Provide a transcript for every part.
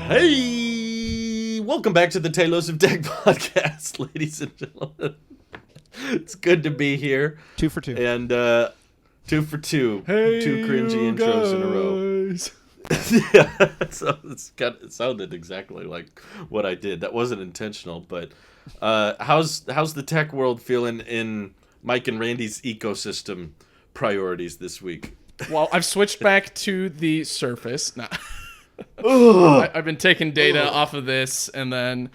Hey, welcome back to the Talos of Tech podcast, ladies and gentlemen. It's good to be here. 2 for 2. And 2 for 2. Hey, two cringy intros in a row. Yeah, so it sounded exactly like what I did. That wasn't intentional, but how's the tech world feeling in Mike and Randy's ecosystem priorities this week? Well, I've switched back to the Surface. Nah. I've been taking data off of this, and then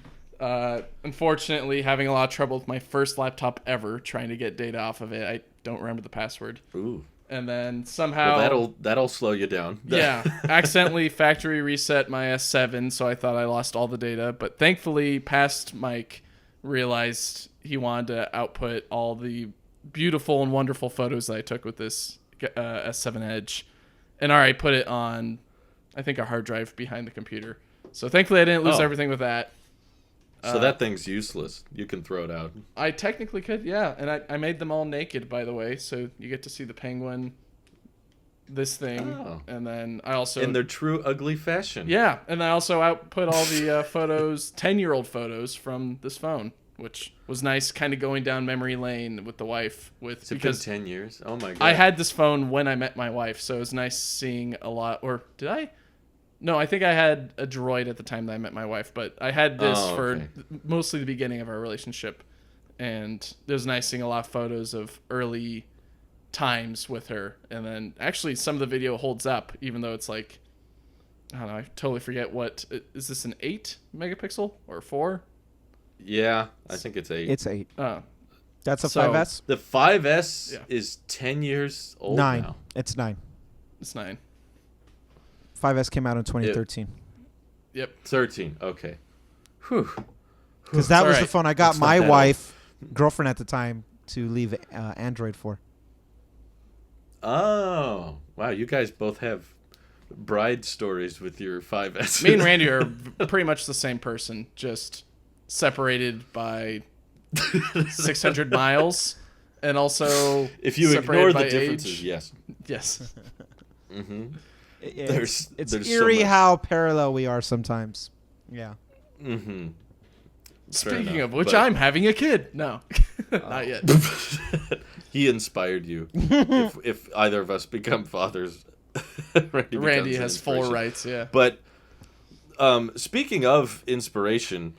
unfortunately having a lot of trouble with my first laptop ever trying to get data off of it. I don't remember the password. Ooh. And then somehow that'll slow you down. Yeah, accidentally factory reset my S7, so I thought I lost all the data. But thankfully, past Mike realized he wanted to output all the beautiful and wonderful photos that I took with this S7 Edge, and already put it on, I think, a hard drive behind the computer. So thankfully, I didn't lose everything with that. So that thing's useless. You can throw it out. I technically could, yeah. And I made them all naked, by the way, so you get to see the penguin, this thing, and then I also... in their true ugly fashion. Yeah, and I also output all the photos, 10-year-old photos from this phone, which was nice, kind of going down memory lane with the wife. Has it been 10 years? Oh, my God. I had this phone when I met my wife, so it was nice seeing a lot... Or did I... No, I think I had a Droid at the time that I met my wife, but I had this for mostly the beginning of our relationship, and it was nice seeing a lot of photos of early times with her, and then actually some of the video holds up, even though it's like, I don't know, I totally forget what, is this an 8 megapixel or 4? Yeah, I think it's 8. It's 8. Oh. That's a 5S? The 5S is 10 years old 9. now. It's 9. It's 9. 5S came out in 2013. Yep. 13. Okay. Whew. Because that was the phone I got my wife, girlfriend at the time, to leave Android for. Oh. Wow, you guys both have bride stories with your 5S. Me and Randy are pretty much the same person, just separated by 600 miles, and also if you ignore the differences, age. Yes. Yes. Mm-hmm. It's there's eerie so how parallel we are sometimes. Yeah. Mm-hmm. Speaking of which, I'm having a kid. No, not yet. He inspired you. if either of us become fathers, Randy has full rights. Yeah. But speaking of inspiration,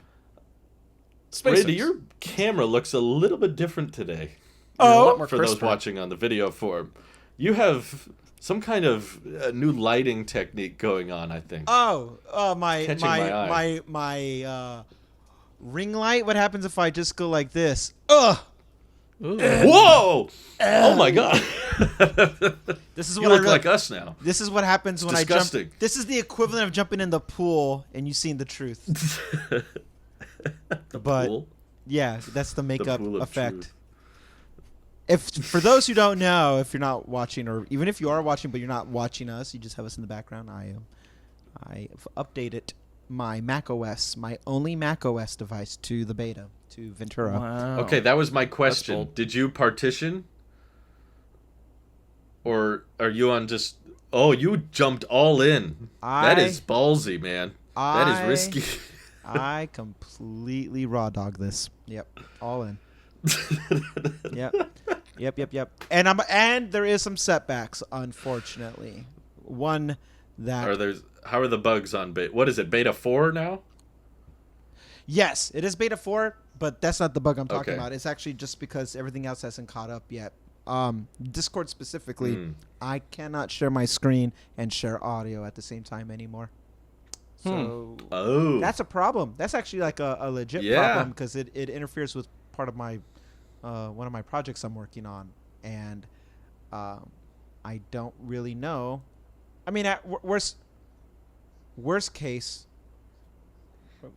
Randy, your camera looks a little bit different today. For those watching on the video form, you have some kind of new lighting technique going on, I think. My ring light. What happens if I just go like this? Ugh. Whoa! Oh my God! This is you what look like us now. This is what happens when disgusting. I jump. This is the equivalent of jumping in the pool and you seeing the truth. Pool? Yeah, that's the makeup effect. Truth. If for those who don't know, if you're not watching, or even if you are watching but you're not watching us, you just have us in the background. I've updated my macOS, my only macOS device, to the beta, to Ventura. Wow. Okay, that was my question. Cool. Did you partition, or are you on just? Oh, you jumped all in. That is ballsy, man. That is risky. I completely raw dog this. Yep, all in. Yep. And there is some setbacks, unfortunately. One that how are the bugs on beta? What is it? Beta 4 now? Yes, it is beta 4, but that's not the bug I'm talking Okay. about. It's actually just because everything else hasn't caught up yet. Discord specifically, I cannot share my screen and share audio at the same time anymore. So that's a problem. That's actually like a legit problem because it interferes with part of my one of my projects I'm working on, and I don't really know. I mean, at worst case,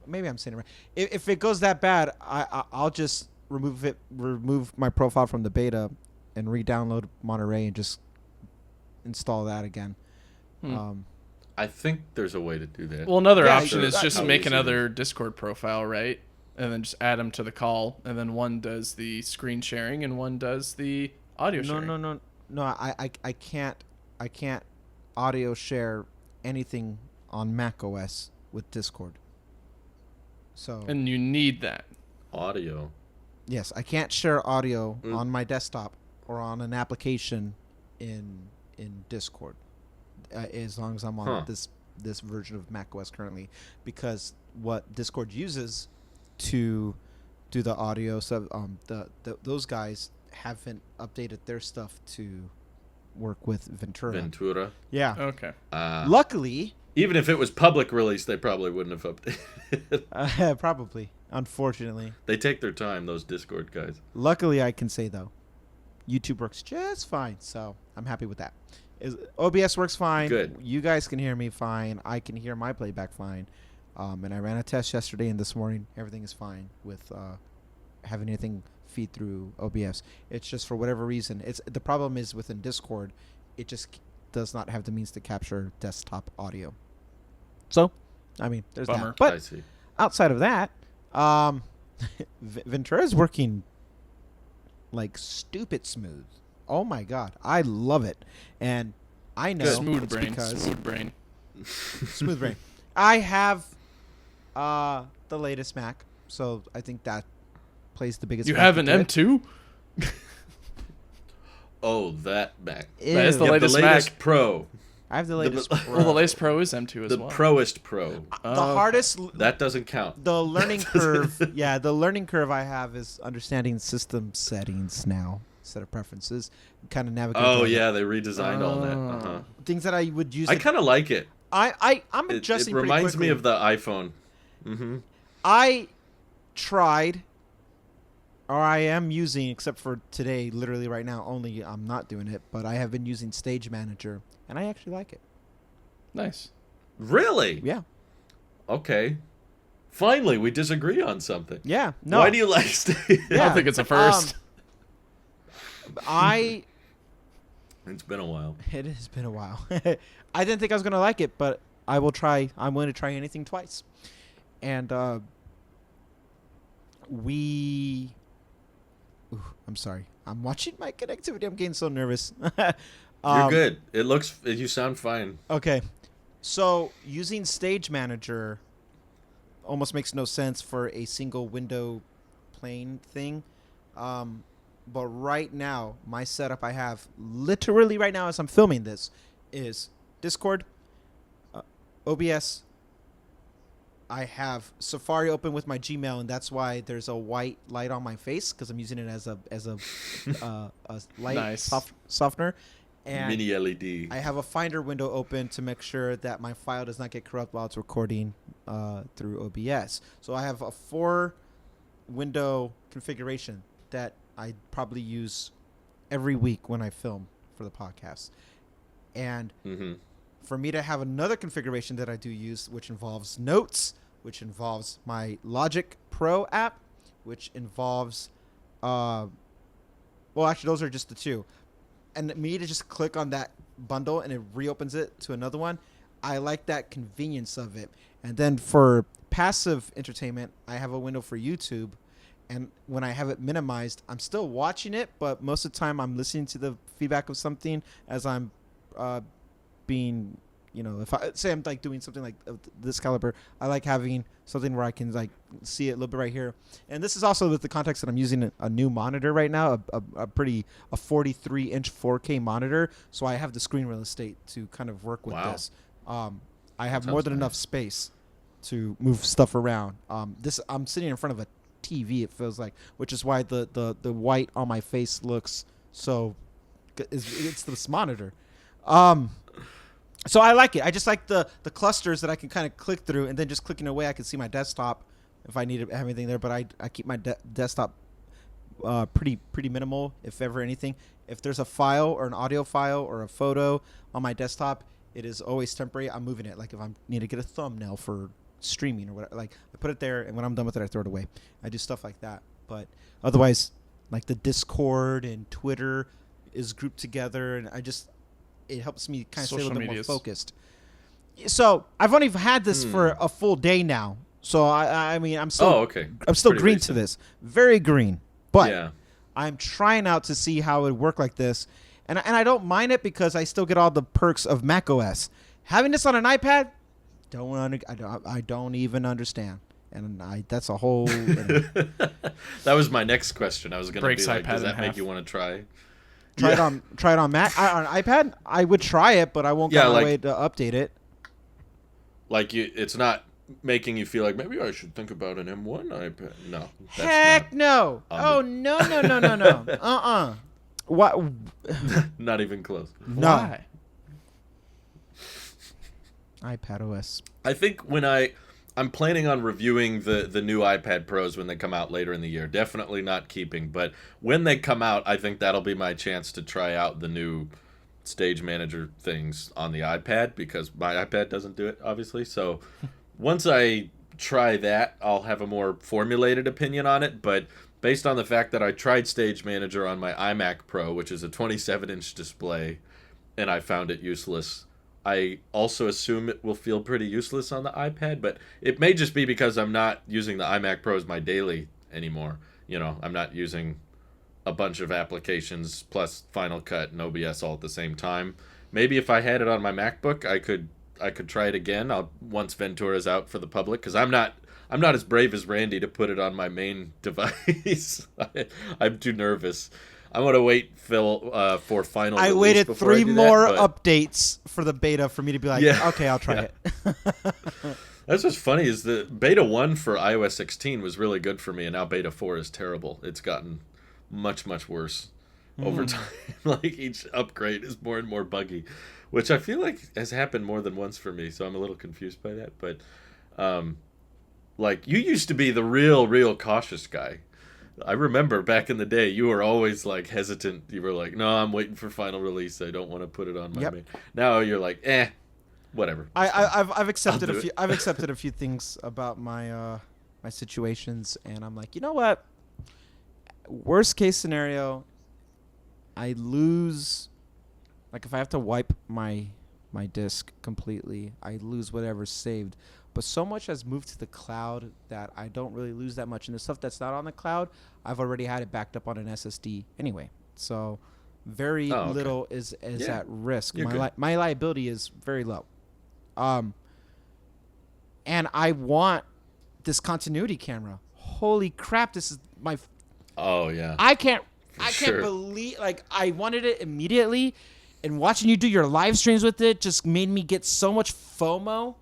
maybe I'm saying it right. If it goes that bad, I'll just remove my profile from the beta, and re-download Monterey and just install that again. I think there's a way to do that. Well, another option is just make another Discord profile, right? And then just add them to the call, and then one does the screen sharing and one does the audio sharing. No. I can't audio share anything on macOS with Discord. So and you need that audio. Yes, I can't share audio on my desktop or on an application in Discord as long as I'm on this version of macOS currently, because what Discord uses to do the audio, so those guys haven't updated their stuff to work with Ventura. Yeah. Okay. Luckily, even if it was public release, they probably wouldn't have updated. Probably. Unfortunately, they take their time, those Discord guys. Luckily, I can say though, YouTube works just fine, so I'm happy with that. OBS works fine. Good. You guys can hear me fine. I can hear my playback fine. And I ran a test yesterday and this morning. Everything is fine with having anything feed through OBS. It's just for whatever reason. The problem is within Discord, it just does not have the means to capture desktop audio. So, I mean, there's Bummer. that. But I see. Outside of that, Ventura is working like stupid smooth. Oh my god, I love it, and I know Smooth it's brain. because Smooth brain. smooth brain. I have the latest Mac, so I think that plays the biggest. You have an M2? Oh, that Mac. That is the latest Mac I Pro. have the latest. Well, the latest Pro is M2 as well. The Proest Pro. The hardest. That doesn't count. The learning curve. Yeah, the learning curve I have is understanding system settings now. Set of preferences, kind of navigate. Oh yeah, they redesigned all that. Uh-huh. Things that I would use. I kind of like it. I'm adjusting. It reminds pretty me of the iPhone. Mm-hmm. I tried, or I am using, except for today, literally right now. Only I'm not doing it, but I have been using Stage Manager, and I actually like it. Nice. Really? Yeah. Okay. Finally, we disagree on something. Yeah. No. Why do you like Stage? I don't think it's a first. It's been a while. It has been a while. I didn't think I was going to like it, but I will try. I'm going to try anything twice. And I'm sorry. I'm watching my connectivity. I'm getting so nervous. You're good. You sound fine. Okay. So using Stage Manager almost makes no sense for a single window plane thing. But right now, my setup I have, literally right now as I'm filming this, is Discord, OBS. I have Safari open with my Gmail, and that's why there's a white light on my face, because I'm using it as a light Nice. softener. And Mini LED. I have a Finder window open to make sure that my file does not get corrupt while it's recording through OBS. So I have a 4-window configuration that I probably use every week when I film for the podcast. And for me to have another configuration that I do use, which involves Notes, which involves my Logic Pro app, which involves, well, actually, those are just the two. And me to just click on that bundle and it reopens it to another one, I like that convenience of it. And then for passive entertainment, I have a window for YouTube. And when I have it minimized, I'm still watching it, but most of the time I'm listening to the feedback of something as I'm being, if I say I'm like doing something like this caliber, I like having something where I can like see it a little bit right here. And this is also with the context that I'm using a new monitor right now, a 43-inch 4K monitor. So I have the screen real estate to kind of work with this. I have more than enough space to move stuff around. I'm sitting in front of a TV, it feels like, which is why the white on my face looks so it's this monitor. So I like it. I just like the clusters that I can kind of click through, and then just clicking away I can see my desktop if I need to have anything there, but I keep my desktop pretty minimal, if ever anything. If there's a file or an audio file or a photo on my desktop, it is always temporary. I'm moving it. Like if I need to get a thumbnail for streaming or whatever, like I put it there, and when I'm done with it I throw it away. I do stuff like that. But otherwise, like the Discord and Twitter is grouped together, and it helps me kind of stay a little bit more focused. So I've only had this for a full day now, so I mean I'm still I'm still green to this, very green, but I'm trying out to see how it would work like this, and I don't mind it because I still get all the perks of macOS. Having this on an iPad, I don't even understand. And that's a whole. That was my next question. I was going to be like, iPad does that make you want to try? Try it on Mac, on iPad. I would try it, but I won't go my way to update it. Like it's not making you feel like maybe I should think about an M1 iPad. No. Heck no. Oh no. What? Not even close. No. Why? IpadOS. I think when I'm planning on reviewing the new iPad Pros when they come out later in the year. Definitely not keeping, but when they come out, I think that'll be my chance to try out the new Stage Manager things on the iPad, because my iPad doesn't do it, obviously. So once I try that, I'll have a more formulated opinion on it. But based on the fact that I tried Stage Manager on my iMac Pro, which is a 27-inch display, and I found it useless, I also assume it will feel pretty useless on the iPad, but it may just be because I'm not using the iMac Pro as my daily anymore. You know, I'm not using a bunch of applications plus Final Cut and OBS all at the same time. Maybe if I had it on my MacBook, I could try it again. Once Ventura's out for the public, because I'm not as brave as Randy to put it on my main device. I'm too nervous. I'm going to wait, Phil, for final release. I waited before 3 I do more that, updates for the beta for me to be like, okay, I'll try it. That's what's funny is the beta 1 for iOS 16 was really good for me, and now beta 4 is terrible. It's gotten much, much worse over time. Like each upgrade is more and more buggy, which I feel like has happened more than once for me, so I'm a little confused by that. But like, you used to be the real cautious guy. I remember back in the day, you were always like hesitant. You were like, "No, I'm waiting for final release. I don't want to put it on my main." Now you're like, whatever." I've accepted a few. I've accepted a few things about my my situations, and I'm like, you know what? Worst case scenario, I lose. Like if I have to wipe my disk completely, I lose whatever's saved. But so much has moved to the cloud that I don't really lose that much. And the stuff that's not on the cloud, I've already had it backed up on an SSD anyway. So very little is at risk. My liability is very low. And I want this continuity camera. Holy crap, this is my... Oh, yeah. I can't believe... Like, I wanted it immediately. And watching you do your live streams with it just made me get so much FOMO.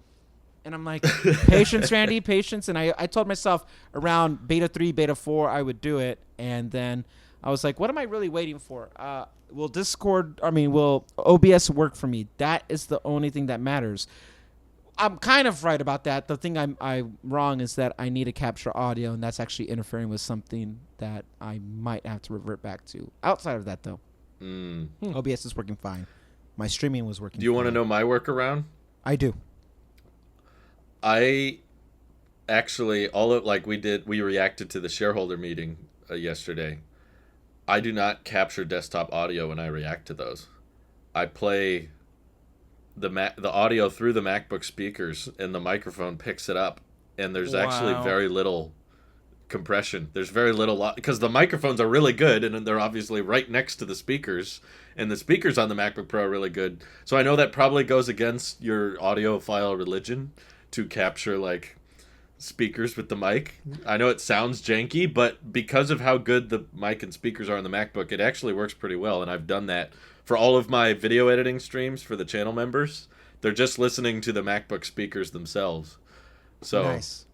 And I'm like, patience, Randy, patience. And I told myself around beta 3, beta 4, I would do it. And then I was like, what am I really waiting for? Will OBS work for me? That is the only thing that matters. I'm kind of right about that. The thing I'm wrong is that I need to capture audio, and that's actually interfering with something that I might have to revert back to. Outside of that, though, OBS is working fine. My streaming was working fine. Do you want to know my workaround? I do. I actually, we reacted to the shareholder meeting yesterday. I do not capture desktop audio when I react to those. I play the audio through the MacBook speakers, and the microphone picks it up, and there's actually very little compression. There's very little, because the microphones are really good, and they're obviously right next to the speakers, and the speakers on the MacBook Pro are really good. So I know that probably goes against your audiophile religion to capture like speakers with the mic. I know it sounds janky, but because of how good the mic and speakers are on the MacBook, it actually works pretty well. And I've done that for all of my video editing streams for the channel members. They're just listening to the MacBook speakers themselves. So nice.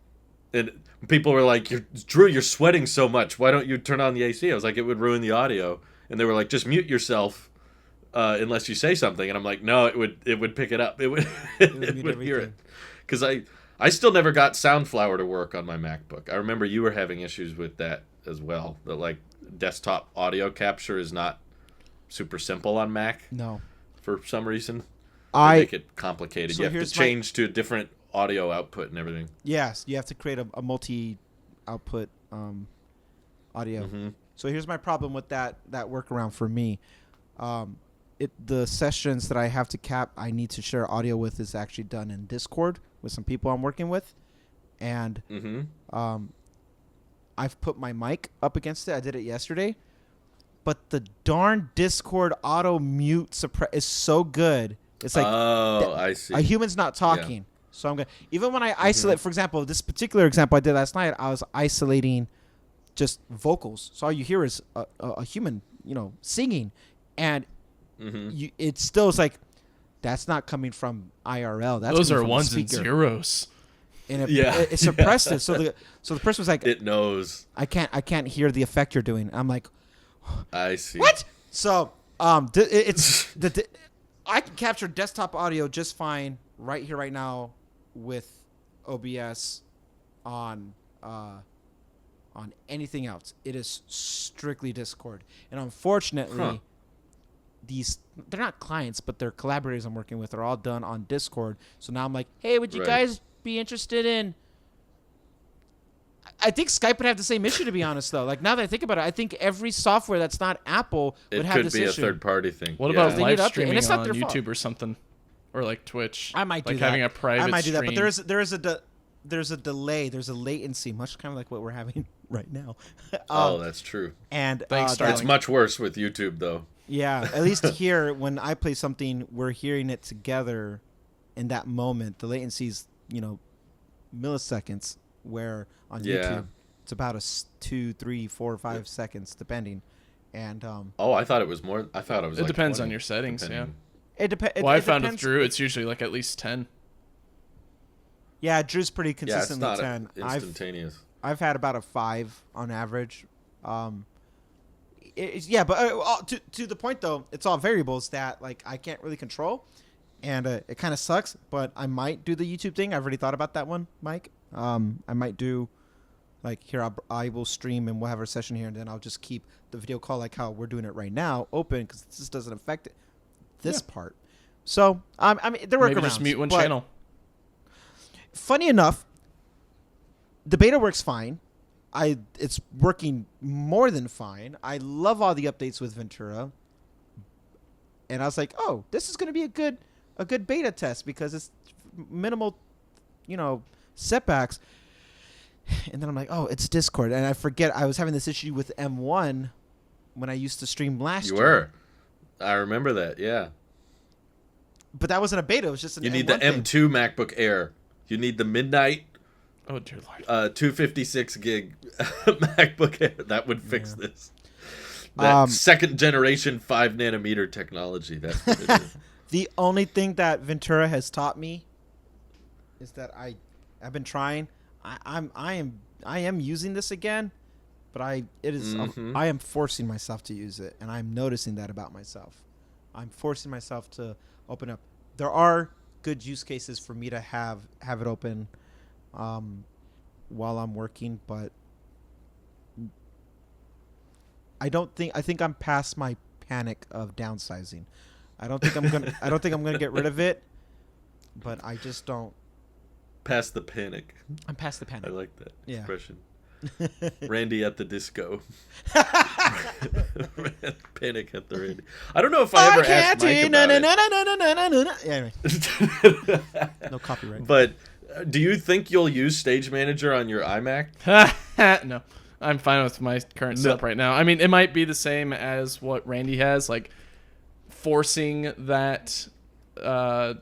And people were like, Drew, you're sweating so much. Why don't you turn on the AC? I was like, it would ruin the audio. And they were like, just mute yourself unless you say something. And I'm like, no, it would pick it up. It would hear it. Because I still never got SoundFlower to work on my MacBook. I remember you were having issues with that as well. That like desktop audio capture is not super simple on Mac. No. For some reason. They make it complicated. So you have to change to a different audio output and everything. Yes, you have to create a multi-output audio. Mm-hmm. So here's my problem with that workaround for me. The sessions that I have to I need to share audio with is actually done in Discord with some people I'm working with, and I've put my mic up against it. I did it yesterday, but the darn Discord auto mute suppress is so good. It's like I see. A human's not talking, So I'm gonna even when I isolate, for example, this particular example I did last night, I was isolating just vocals. So all you hear is a human, singing, and it still is like that's not coming from IRL. That's those coming are from ones the and speaker. Zeros. And it suppressed it. So the person was like, it knows. I can't hear the effect you're doing. I'm like, I see. What? So I can capture desktop audio just fine right here, right now, with OBS on anything else. It is strictly Discord, and unfortunately, they're not clients, but they're collaborators I'm working with. Are all done on Discord. So now I'm like, hey, would you guys be interested in? I think Skype would have the same issue, to be honest, though. Like, now that I think about it, I think every software that's not Apple would have this issue. It could be a third-party thing. What about live streaming and it's not on their YouTube fault. or something? Or like Twitch? I might do like that. having a private I might do that, stream. but there's a delay. There's a latency, much kind of like what we're having right now. That's true. And Thanks, it's much worse with YouTube, though. Yeah, at least here, when I play something, we're hearing it together in that moment. The latency's, milliseconds, where on YouTube it's about 2, 3, 4, 5 seconds, depending. And I thought it was more. I thought it was. It like depends 20, on your settings. depending. Yeah. it depends. Well, I found with Drew, it's usually like at least 10. Yeah, Drew's pretty Yeah, it's consistently not 10. instantaneous. I've had about a 5 on average. But to the point though, it's all variables that like I can't really control, and it kind of sucks. But I might do the YouTube thing. I've already thought about that one, Mike. I might do like here. I will stream and we'll have our session here, and then I'll just keep the video call like how we're doing it right now open, because this doesn't affect this part. So I mean, there are Maybe workarounds. just mute one channel. Funny enough, the beta works fine. It's working more than fine. I love all the updates with Ventura. And I was like, oh, this is going to be a good beta test because it's minimal, setbacks. And then I'm like, oh, it's Discord. And I forget I was having this issue with M1 when I used to stream last year. You were. I remember that, yeah. But that wasn't a beta. It was just an You need M1 the thing. M2 MacBook Air. You need the Midnight. Oh, dear Lord. 256 gig MacBook Air. That would fix this. That second generation 5 nanometer technology. That's what it is. The only thing that Ventura has taught me is that I've been trying. I am using this again, but I am forcing myself to use it, and I'm noticing that about myself. I'm forcing myself to open up. There are good use cases for me to have it open while I'm working, but I think I'm past my panic of downsizing. I don't think I'm gonna get rid of it, but I just don't. Past the panic. I'm past the panic. I like that expression. Yeah. Randy at the disco. Panic at the Randy. I don't know if I ever asked Mike about it. Anyway. No copyright. But do you think you'll use Stage Manager on your iMac? No, I'm fine with my current setup right now. I mean, it might be the same as what Randy has, like forcing that, I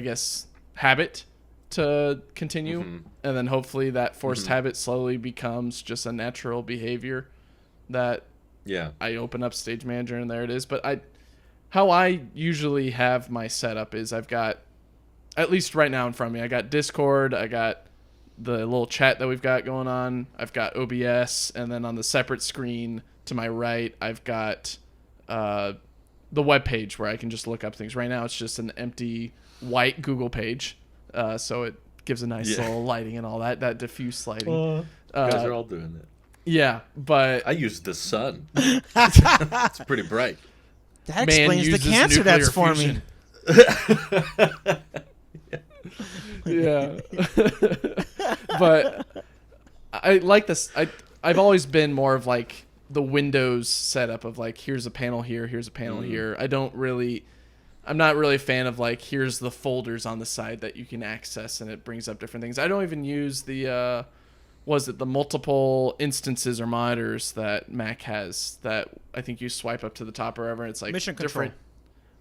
guess, habit to continue, and then hopefully that forced habit slowly becomes just a natural behavior that I open up Stage Manager and there it is. But how I usually have my setup is I've got, at least right now in front of me, I got Discord, I got the little chat that we've got going on, I've got OBS, and then on the separate screen to my right, I've got the web page where I can just look up things. Right now it's just an empty white Google page. So it gives a nice little lighting and all that diffuse lighting. You guys are all doing that. Yeah, but I use the sun. It's pretty bright. That explains the cancer that's forming. Yeah. But I like this. I've always been more of like the Windows setup of like, here's a panel here, here's a panel here. I'm not really a fan of like, here's the folders on the side that you can access and it brings up different things. I don't even use the the multiple instances or monitors that Mac has that I think you swipe up to the top or wherever. It's like Mission different.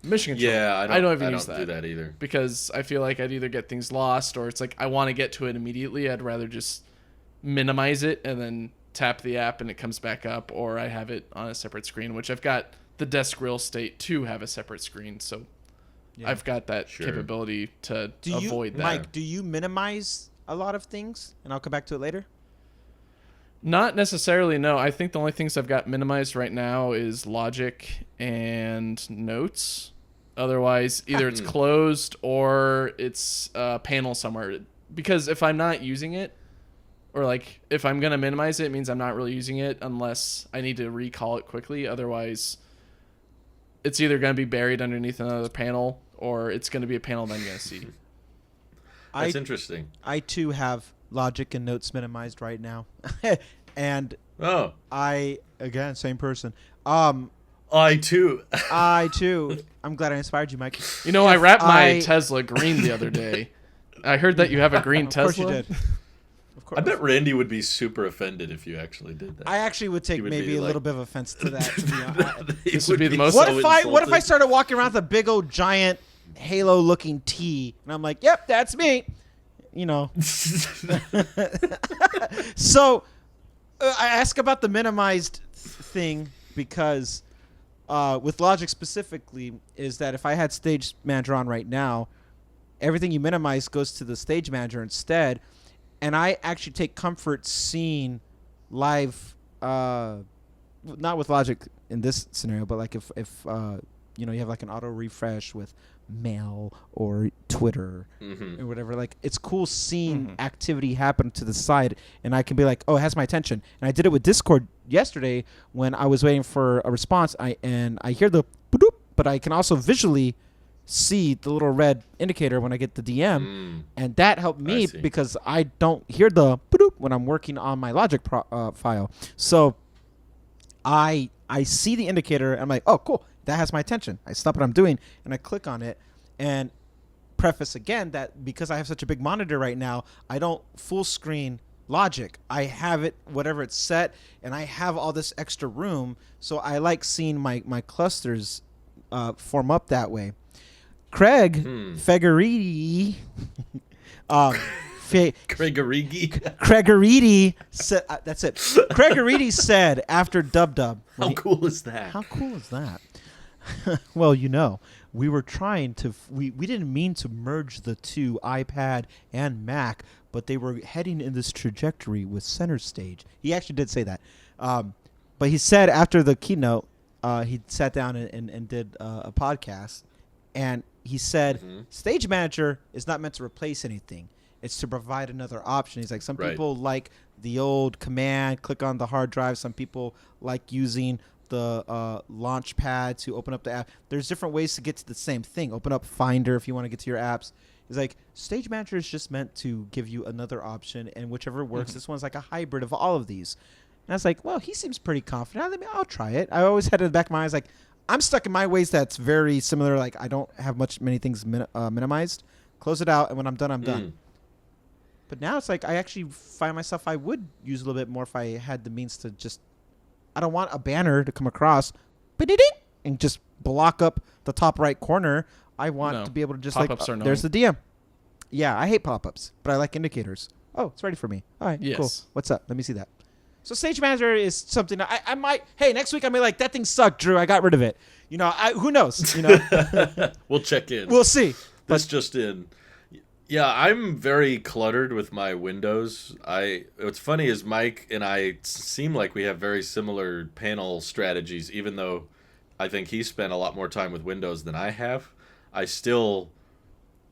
Mission control. Yeah, I don't even use that. I don't do that either. Because I feel like I'd either get things lost or it's like I want to get to it immediately. I'd rather just minimize it and then tap the app and it comes back up, or I have it on a separate screen, which I've got the desk real estate to have a separate screen. So I've got that capability to avoid that. Mike, do you minimize a lot of things? And I'll come back to it later. Not necessarily, no. I think the only things I've got minimized right now is Logic and Notes. Otherwise, either it's closed or it's a panel somewhere. Because if I'm not using it, or like if I'm going to minimize it, it means I'm not really using it unless I need to recall it quickly. Otherwise, it's either going to be buried underneath another panel or it's going to be a panel that I'm going to see. That's interesting. I too have Logic and Notes minimized right now. And again, same person. I too. I'm glad I inspired you, Mike. You know, I wrapped my Tesla green the other day. I heard that you have a green Tesla. Of course you did. Of course. I bet Randy would be super offended if you actually did that. I actually would take maybe a little bit of offense to that. To be honest. This would be the most. What if I started walking around with a big old giant Halo-looking T, and I'm like, "Yep, that's me." You know. So I ask about the minimized thing because with Logic specifically is that if I had Stage Manager on right now, everything you minimize goes to the Stage Manager instead, and I actually take comfort seeing live, not with Logic in this scenario, but like if you have like an auto refresh with Mail or Twitter or whatever, like it's cool seeing activity happen to the side, and I can be like, oh, it has my attention. And I did it with Discord yesterday when I was waiting for a response. I hear the boop, but I can also visually see the little red indicator when I get the DM, and that helped me because I don't hear the boop when I'm working on my Logic file. So I see the indicator, and I'm like, oh, cool. That has my attention. I stop what I'm doing, and I click on it. And preface again that because I have such a big monitor right now, I don't full screen Logic. I have it, whatever it's set, and I have all this extra room. So I like seeing my clusters form up that way. Craig Feggeriti... Craigoriti said, that's it. Craigoriti said after Dub. How cool is that? How cool is that? Well, we were trying to, we didn't mean to merge the two, iPad and Mac, but they were heading in this trajectory with Center Stage. He actually did say that. But he said after the keynote, he sat down and did a podcast, and he said, Stage Manager is not meant to replace anything. It's to provide another option. He's like, some people like the old command, click on the hard drive. Some people like using the launch pad to open up the app. There's different ways to get to the same thing. Open up Finder if you want to get to your apps. He's like, Stage Manager is just meant to give you another option, and whichever works. This one's like a hybrid of all of these. And I was like, well, he seems pretty confident. I'll try it. I always had in the back of my eyes like, I'm stuck in my ways that's very similar. Like, I don't have many things minimized. Close it out, and when I'm done, I'm done. But now it's like I actually find myself I would use a little bit more if I had the means to just, I don't want a banner to come across and just block up the top right corner. I want to be able to just pop-ups like, there's the DM. Yeah, I hate pop-ups, but I like indicators. Oh, it's ready for me. All right, cool. What's up? Let me see that. So Stage Manager is something I might, hey, next week I may like, that thing sucked, Drew. I got rid of it. Who knows? We'll check in. We'll see. That's just in. Yeah, I'm very cluttered with my windows. What's funny is Mike and I seem like we have very similar panel strategies, even though I think he spent a lot more time with Windows than I have. I still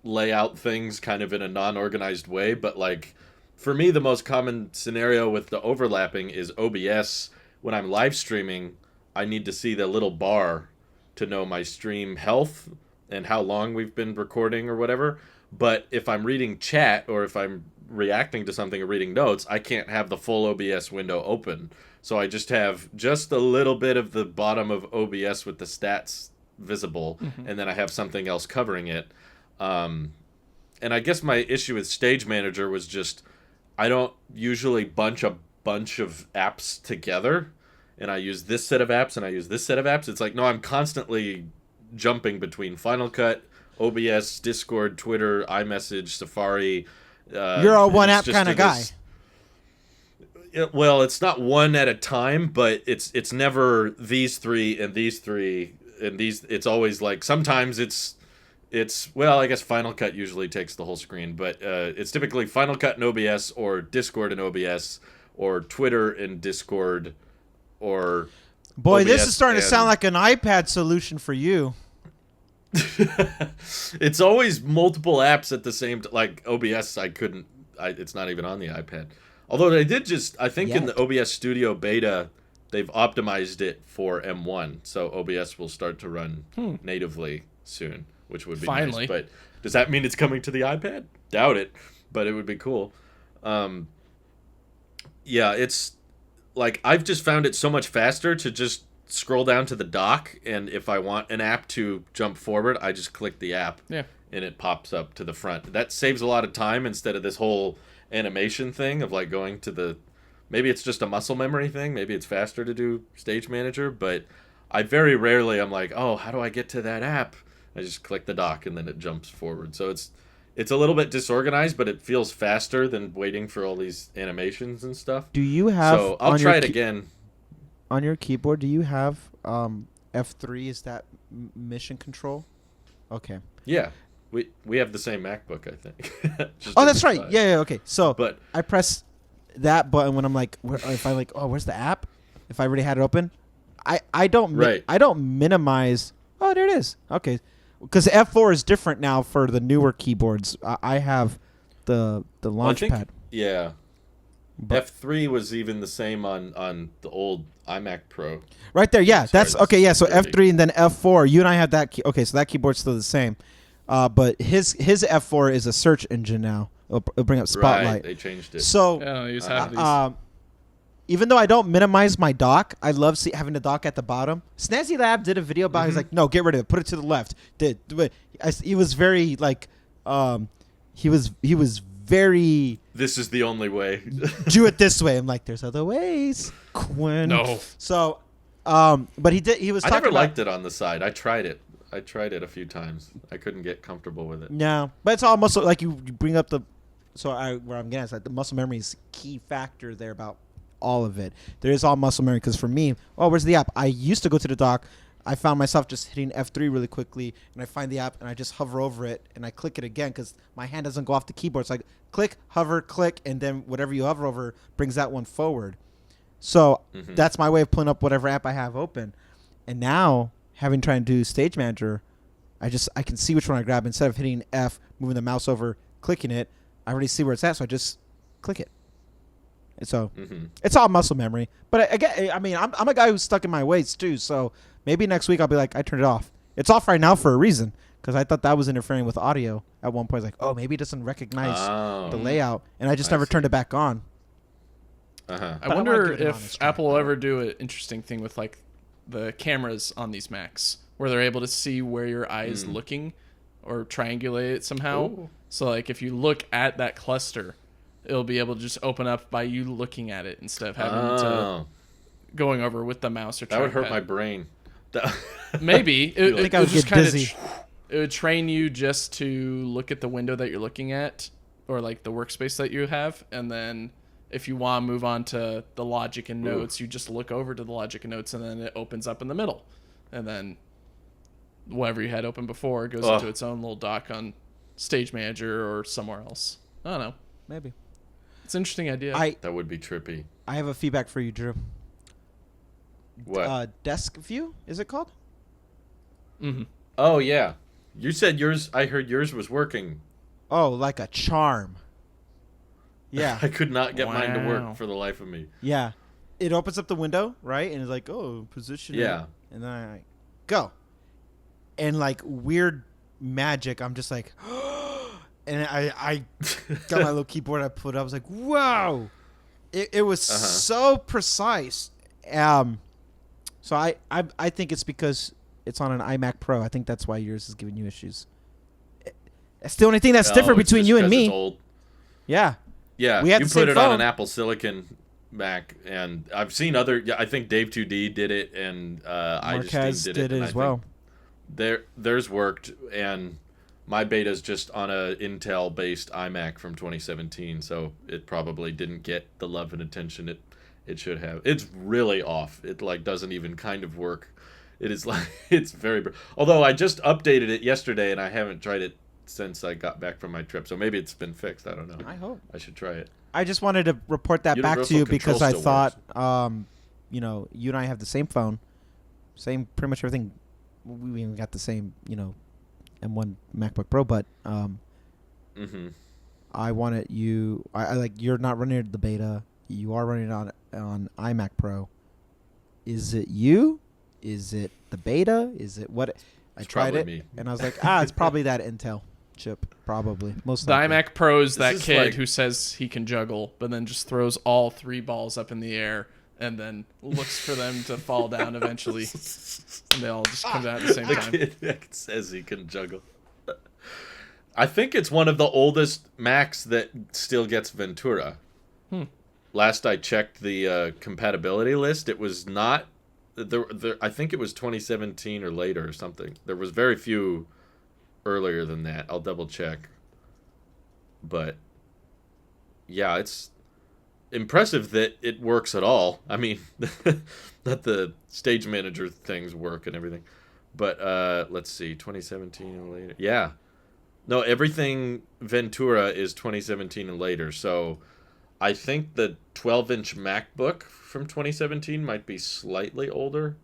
lay out things kind of in a non-organized way, but like for me, the most common scenario with the overlapping is OBS. When I'm live streaming, I need to see the little bar to know my stream health and how long we've been recording or whatever. But if I'm reading chat or if I'm reacting to something or reading notes, I can't have the full OBS window open. So I just have just a little bit of the bottom of OBS with the stats visible, and then I have something else covering it. And I guess my issue with Stage Manager was just I don't usually bunch a bunch of apps together, and I use this set of apps and I use this set of apps. It's like, no, I'm constantly jumping between Final Cut, OBS, Discord, Twitter, iMessage, Safari. You're a one app kind of guy. Well, it's not one at a time, but it's never these three and these three and these. It's always like sometimes it's well, I guess Final Cut usually takes the whole screen, but it's typically Final Cut and OBS or Discord and OBS or Twitter and Discord or. Boy, OBS this is starting to sound like an iPad solution for you. It's always multiple apps at the same time. Like OBS, it's not even on the iPad. Although they did I think in the OBS Studio beta, they've optimized it for M1. So OBS will start to run natively soon, which would be nice. But does that mean it's coming to the iPad? Doubt it, but it would be cool. Yeah, it's like I've just found it so much faster to just scroll down to the dock, and if I want an app to jump forward, I just click the app, and it pops up to the front. That saves a lot of time instead of this whole animation thing of like going to the. Maybe it's just a muscle memory thing. Maybe it's faster to do Stage Manager, but I very rarely I'm like, oh, how do I get to that app? I just click the dock and then it jumps forward. So it's a little bit disorganized, but it feels faster than waiting for all these animations and stuff. Do you have? So I'll try it again. On your keyboard, do you have F3? Is that mission control? Okay. Yeah, we have the same MacBook, I think. Oh, that's right. Yeah. Okay. So, but I press that button when I'm like, if I like, oh, where's the app? If I already had it open, I don't minimize. Oh, there it is. Okay, because F4 is different now for the newer keyboards. I have the launch pad. Yeah. But F3 was even the same on the old iMac Pro. Right there, yeah. That's okay, yeah. So F3 and then F4. You and I have that. Okay, so that keyboard's still the same. But his F4 is a search engine now. It'll bring up Spotlight. Right, they changed it. So even though I don't minimize my dock, I love having the dock at the bottom. Snazzy Lab did a video about it. He's like, no, get rid of it. Put it to the left. He was very like, he was very. This is the only way. Do it this way. I'm like, there's other ways, Quinn. No. So, but he was. I never liked it on the side. I tried it a few times. I couldn't get comfortable with it. No, but it's all muscle. Like you bring up the. So where I'm getting at is like the muscle memory is a key factor there about all of it. There is all muscle memory because for me, where's the app? I used to go to the dock. I found myself just hitting F3 really quickly, and I find the app, and I just hover over it, and I click it again because my hand doesn't go off the keyboard. So I click, hover, click, and then whatever you hover over brings that one forward. So that's my way of pulling up whatever app I have open. And now, having tried to do Stage Manager, I can see which one I grab. Instead of hitting F, moving the mouse over, clicking it, I already see where it's at, so I just click it. And so it's all muscle memory. But again, I mean, I'm a guy who's stuck in my ways too, so maybe next week I'll be like, I turned it off. It's off right now for a reason, because I thought that was interfering with audio at one point. I was like, oh, maybe it doesn't recognize the layout, and I just never turned it back on. I wonder if Apple will ever do an interesting thing with like the cameras on these Macs, where they're able to see where your eye is looking or triangulate it somehow. Ooh. So like if you look at that cluster, it'll be able to just open up by you looking at it instead of having to going over with the mouse or trackpad. That would hurt my brain. Maybe I think I would get dizzy. It would train you just to look at the window that you're looking at, or like the workspace that you have, and then if you want to move on to the logic and notes, you just look over to the logic and notes, and then it opens up in the middle, and then whatever you had open before goes into its own little dock on Stage Manager or somewhere else. I don't know. Maybe. It's an interesting idea. That would be trippy. I have a feedback for you, Drew. What? Desk view, is it called? Oh, yeah. You said yours, I heard yours was working. Oh, like a charm. Yeah. I could not get mine to work for the life of me. Yeah. It opens up the window, right? And it's like, oh, position. Yeah. And then I go. And like weird magic, I'm just like, and I got my little keyboard, I put it up, I was like, wow. It was so precise. So I think it's because it's on an iMac Pro. I think that's why yours is giving you issues. That's the only thing that's different between you and me. It's old. Yeah. Yeah, we had you put it on an Apple Silicon Mac, and I've seen other. Yeah, I think Dave 2D did it, and I Marquez just did it as well. theirs worked, and my beta's just on a Intel-based iMac from 2017, so it probably didn't get the love and attention it should have. It's really off. It like doesn't even kind of work. It is like it's very. Although I just updated it yesterday, and I haven't tried it since I got back from my trip, so maybe it's been fixed. I don't know. I hope. I should try it. I just wanted to report that back to you because I thought, you know, you and I have the same phone, same pretty much everything. We even got the same, you know, M1 MacBook Pro, but I wanted you. I like you're not running the beta. You are running it on iMac Pro. Is it you? Is it the beta? Is it what? I tried it, and I was like, it's probably that Intel chip, probably. Most the likely. iMac Pro is that kid who says he can juggle, but then just throws all 3 balls up in the air and then looks for them to fall down eventually, and they all just come down at the same time. The kid says he can juggle. I think it's one of the oldest Macs that still gets Ventura. Last I checked the compatibility list, it was not. I think it was 2017 or later or something. There was very few earlier than that. I'll double check. But yeah, it's impressive that it works at all. I mean, that the stage manager things work and everything. But let's see, 2017 and later. Yeah. No, everything Ventura is 2017 and later. So I think the 12-inch MacBook from 2017 might be slightly older,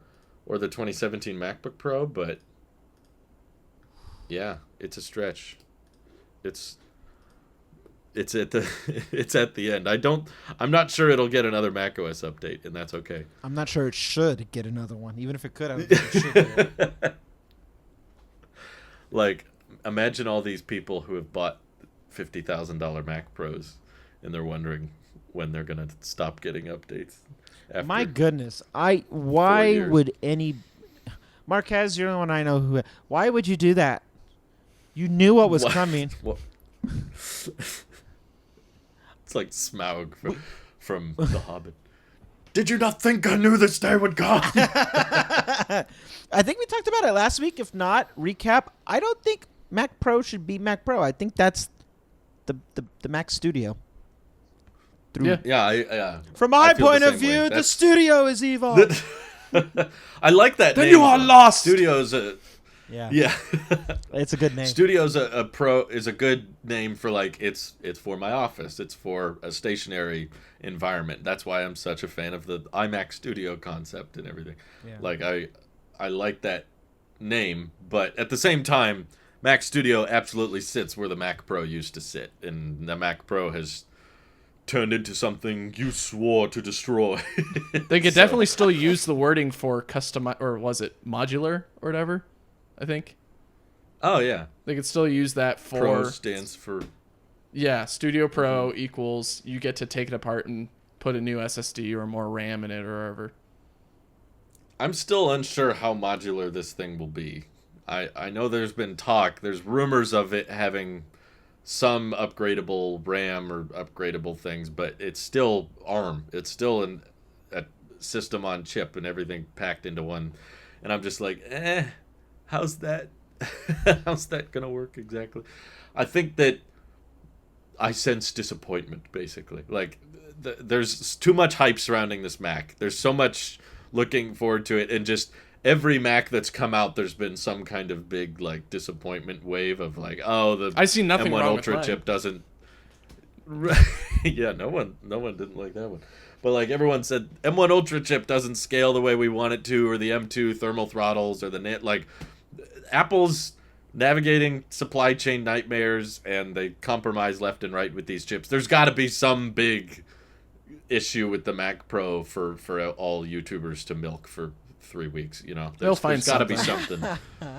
or the 2017 MacBook Pro, but yeah, it's a stretch. It's at the end. I'm not sure it'll get another macOS update, and that's okay. I'm not sure it should get another one. Even if it could, I don't think it should get it. Like, imagine all these people who have bought $50,000 Mac Pros, and they're wondering when they're gonna stop getting updates. My goodness, why would any Marquez? You're the one I know who. Why would you do that? You knew what was coming. What? It's like Smaug from The Hobbit. Did you not think I knew this day would come? I think we talked about it last week. If not, recap. I don't think Mac Pro should be Mac Pro. I think that's the Mac Studio. Yeah. From my point of view, the Studio is evil. I like that then name. You are lost. Studio's Yeah. It's a good name. Studio's a pro is a good name for like it's for my office. It's for a stationary environment. That's why I'm such a fan of the iMac Studio concept and everything. Yeah. Like I like that name, but at the same time, Mac Studio absolutely sits where the Mac Pro used to sit, and the Mac Pro has turned into something you swore to destroy. They could definitely still use the wording for customize, or was it modular or whatever? I think. Oh yeah. They could still use that for. Pro stands for. Yeah, Studio Pro equals you get to take it apart and put a new SSD or more RAM in it or whatever. I'm still unsure how modular this thing will be. I know there's been talk. There's rumors of it having some upgradable RAM or upgradable things, but it's still ARM. It's still a system on chip and everything packed into one. And I'm just like, how's that? How's that gonna work exactly? I think that I sense disappointment, basically. Like, there's too much hype surrounding this Mac. There's so much looking forward to it, and just every Mac that's come out, there's been some kind of big like disappointment wave of like, the I see nothing M1 wrong Ultra with chip doesn't. Yeah, no one didn't like that one, but like everyone said, M1 Ultra chip doesn't scale the way we want it to, or the M2 thermal throttles, or like Apple's navigating supply chain nightmares, and they compromise left and right with these chips. There's got to be some big issue with the Mac Pro for all YouTubers to milk for 3 weeks, you know. They'll find there's got to be something.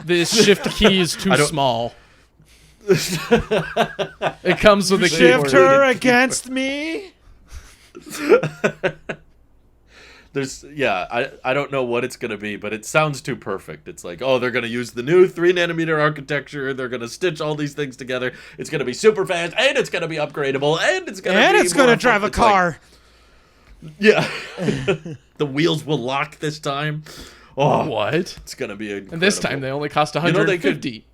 This shift key is too small. It comes with a shift her against me. I don't know what it's going to be, but it sounds too perfect. It's like, they're going to use the new 3nm architecture. They're going to stitch all these things together. It's going to be super fast, and it's going to be upgradable, and it's going to drive a car. Like, yeah. The wheels will lock this time. Oh, what? It's gonna be incredible. And this time they only cost 150.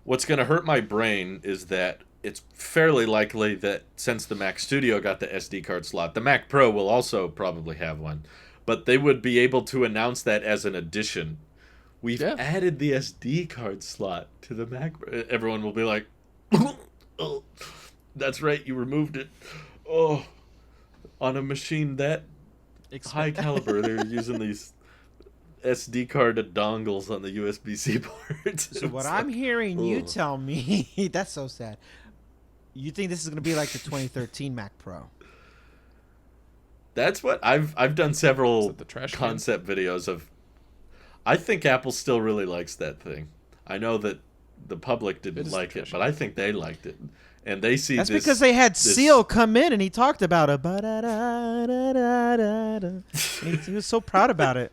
What's gonna hurt my brain is that it's fairly likely that since the Mac Studio got the SD card slot, the Mac Pro will also probably have one. But they would be able to announce that as an addition. We've added the SD card slot to the Mac. Everyone will be like, oh, that's right, you removed it. Oh, on a machine that high caliber, they're using these SD card dongles on the USB-C ports. So what I'm hearing you tell me, that's so sad. You think this is going to be like the 2013 Mac Pro? That's what I've done several concept videos of. I think Apple still really likes that thing. I know that the public didn't like it, but I think they liked it. And they see that's because they had Seal come in and he talked about it. He was so proud about it.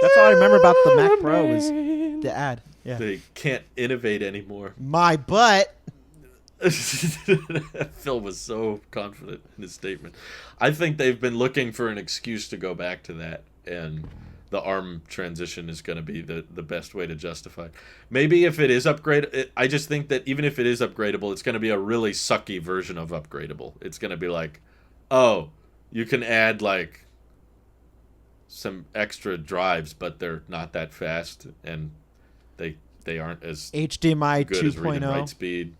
That's all I remember about the Mac Pro was the ad. Yeah. They can't innovate anymore. My butt. Phil was so confident in his statement. I think they've been looking for an excuse to go back to that, and the ARM transition is going to be the best way to justify it. Maybe if it is upgradable, I just think that even if it is upgradable, it's going to be a really sucky version of upgradable. It's going to be like, oh, you can add like some extra drives, but they're not that fast, and they aren't as HDMI good 2.0 as read and write speed.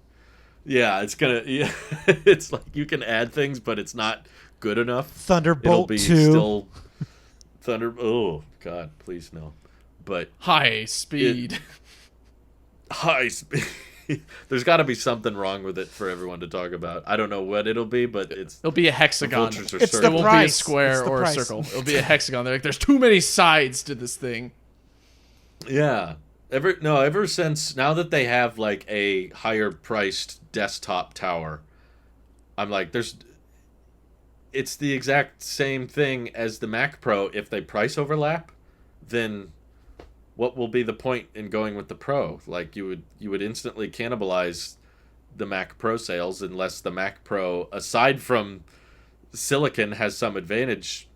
Yeah, it's gonna. Yeah, it's like you can add things, but it's not good enough. Thunderbolt 2. Still Oh God, please no. But high speed. High speed. There's got to be something wrong with it for everyone to talk about. I don't know what it'll be, but it'll be a hexagon. It won't be a square or a circle. It'll be a hexagon. They're like, there's too many sides to this thing. Yeah. Ever since now that they have like a higher priced desktop tower, I'm like, it's the exact same thing as the Mac Pro. If they price overlap, then what will be the point in going with the Pro? Like you would instantly cannibalize the Mac Pro sales unless the Mac Pro, aside from silicon, has some advantage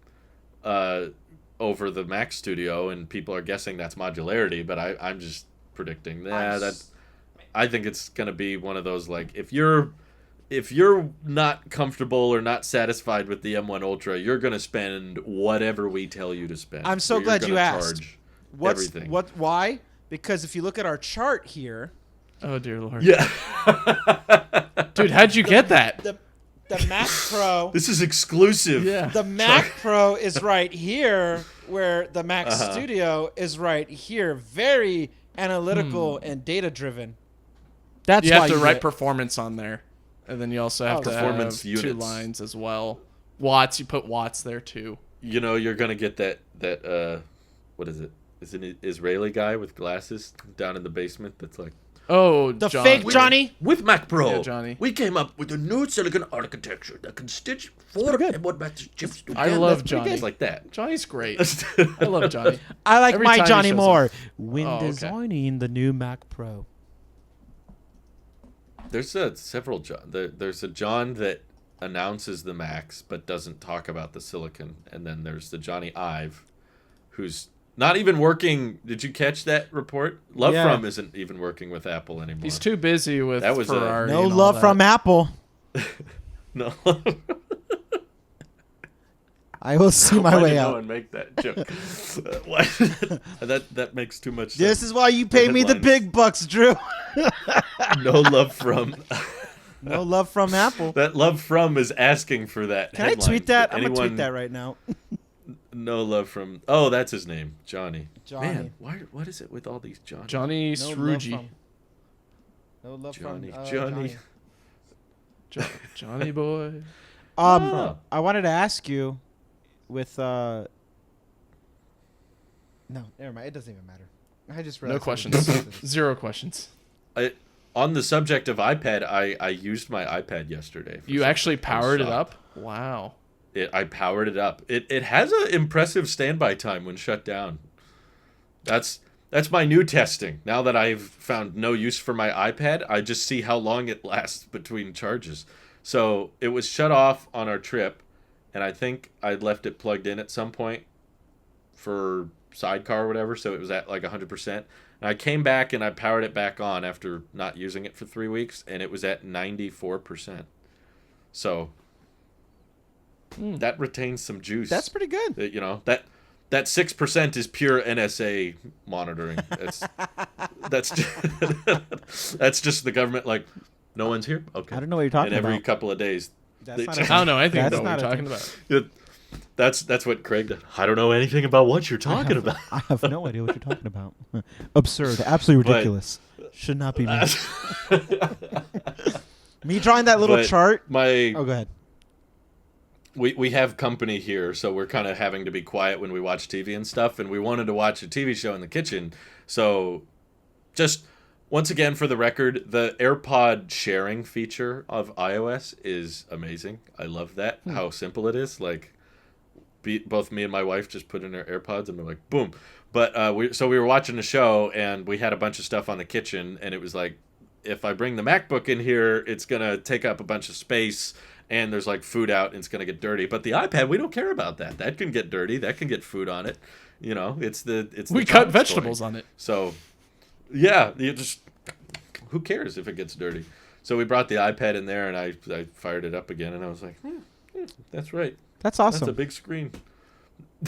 over the Mac Studio, and people are guessing that's modularity, but I'm just predicting I think it's going to be one of those, like, if you're not comfortable or not satisfied with the M1 Ultra, you're going to spend whatever we tell you to spend. I'm so glad you asked. Everything. Why? Because if you look at our chart here. Oh, dear Lord. Yeah. Dude, how'd you get that? The Mac Pro. This is exclusive. Yeah. The Mac Pro is right here, where the Mac Studio is right here. Very analytical and data driven. That's why you have to write performance on there, and then you also have to performance have units. 2 lines as well. Watts, you put watts there too. You know, you're gonna get that what is it? Is it an Israeli guy with glasses down in the basement that's like, oh, the fake Johnny? With Mac Pro, yeah, Johnny. We came up with a new silicon architecture that can stitch 4 M1 Max chips together. I love Johnny. It's like that. Johnny's great. I love Johnny. I like Every my time he Johnny shows more. up. When designing the new Mac Pro. There's several John. There's a John that announces the Macs but doesn't talk about the silicon, and then there's the Johnny Ive, who's not even working. Did you catch that report? Love from isn't even working with Apple anymore. He's too busy with Ferrari. No love from Apple. No. I will see my way out. No one make that joke. That makes too much sense. This is why you pay me the big bucks, Drew. No love from. No love from Apple. That love from is asking for that. Can I tweet that? I'm gonna tweet that right now. No love from. Oh, that's his name, Johnny. Johnny. Man, what is it with all these Johnny? Johnny Sruji. No love Johnny. from Johnny. Johnny boy. I wanted to ask you, with no, never mind. It doesn't even matter. I just realized. No questions. 0 questions. On the subject of iPad, I used my iPad yesterday. You actually powered it up? Wow. I powered it up. It has an impressive standby time when shut down. That's my new testing. Now that I've found no use for my iPad, I just see how long it lasts between charges. So it was shut off on our trip, and I think I left it plugged in at some point for sidecar or whatever, so it was at like 100%. And I came back and I powered it back on after not using it for 3 weeks, and it was at 94%. So that retains some juice. That's pretty good. You know, that 6% is pure NSA monitoring. That's just the government like, no one's here. Okay. I don't know what you're talking about. And every about. couple of days. I don't know anything about what you're talking about. That's what Craig did. I don't know anything about what you're talking about. I have no idea what you're talking about. Absurd. Absolutely ridiculous. Should not be me. Me drawing that little chart. Oh, go ahead. We have company here, so we're kind of having to be quiet when we watch TV and stuff, and we wanted to watch a TV show in the kitchen. So just once again, for the record, the AirPod sharing feature of iOS is amazing. I love that, how simple it is. Like, both me and my wife just put in our AirPods, and we're like, boom. But we were watching a show, and we had a bunch of stuff on the kitchen, and it was like, if I bring the MacBook in here, it's going to take up a bunch of space, and there's like food out and it's going to get dirty. But the iPad, we don't care about that. That can get dirty. That can get food on it. You know, we cut vegetables on it. So yeah, who cares if it gets dirty? So we brought the iPad in there, and I fired it up again, and I was like, that's right. That's awesome. That's a big screen.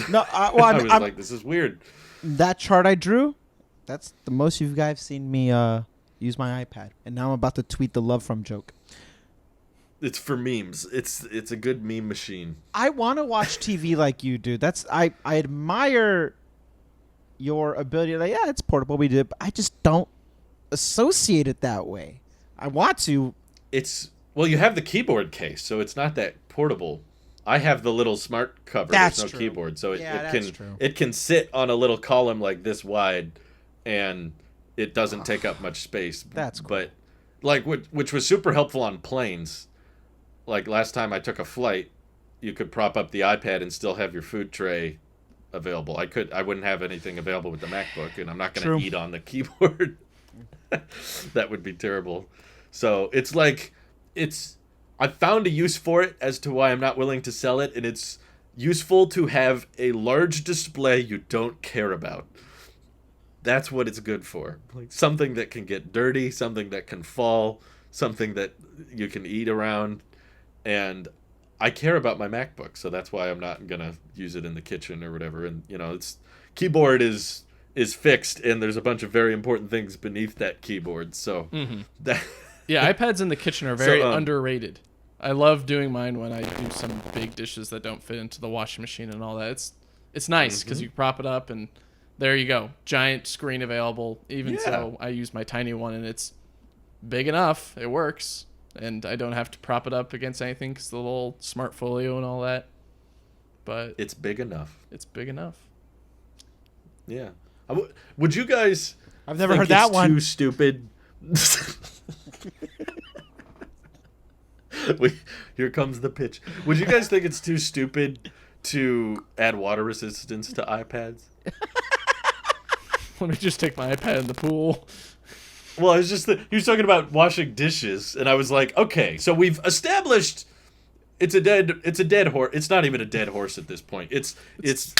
No, I was like, this is weird. That chart I drew, that's the most you guys seen me use my iPad. And now I'm about to tweet the love from joke. It's for memes. It's a good meme machine. I want to watch TV like you do. I admire your ability. Like, yeah, it's portable. We did, but I just don't associate it that way. I want to. You have the keyboard case, so it's not that portable. I have the little smart cover. That's There's no true. keyboard, so True. It can sit on a little column like this wide, and it doesn't take up much space. That's cool. But like which was super helpful on planes. Like last time I took a flight, you could prop up the iPad and still have your food tray available. I wouldn't have anything available with the MacBook, and I'm not going to eat on the keyboard. That would be terrible. So it's like I found a use for it as to why I'm not willing to sell it, and it's useful to have a large display you don't care about. That's what it's good for. Like something that can get dirty, something that can fall, something that you can eat around. And I care about my MacBook, so that's why I'm not going to use it in the kitchen or whatever. And, you know, keyboard is fixed, and there's a bunch of very important things beneath that keyboard. So yeah, iPads in the kitchen are very underrated. I love doing mine when I do some big dishes that don't fit into the washing machine and all that. It's nice because you prop it up and there you go. Giant screen available. So I use my tiny one, and it's big enough. It works. And I don't have to prop it up against anything because the little smart folio and all that. But it's big enough. It's big enough. Yeah. Would you guys? I've never heard that one. Too stupid. Here comes the pitch. Would you guys think it's too stupid to add water resistance to iPads? Let me just take my iPad in the pool. Well, it's just he was talking about washing dishes, and I was like, okay, so we've established it's a dead horse. It's not even a dead horse at this point. It's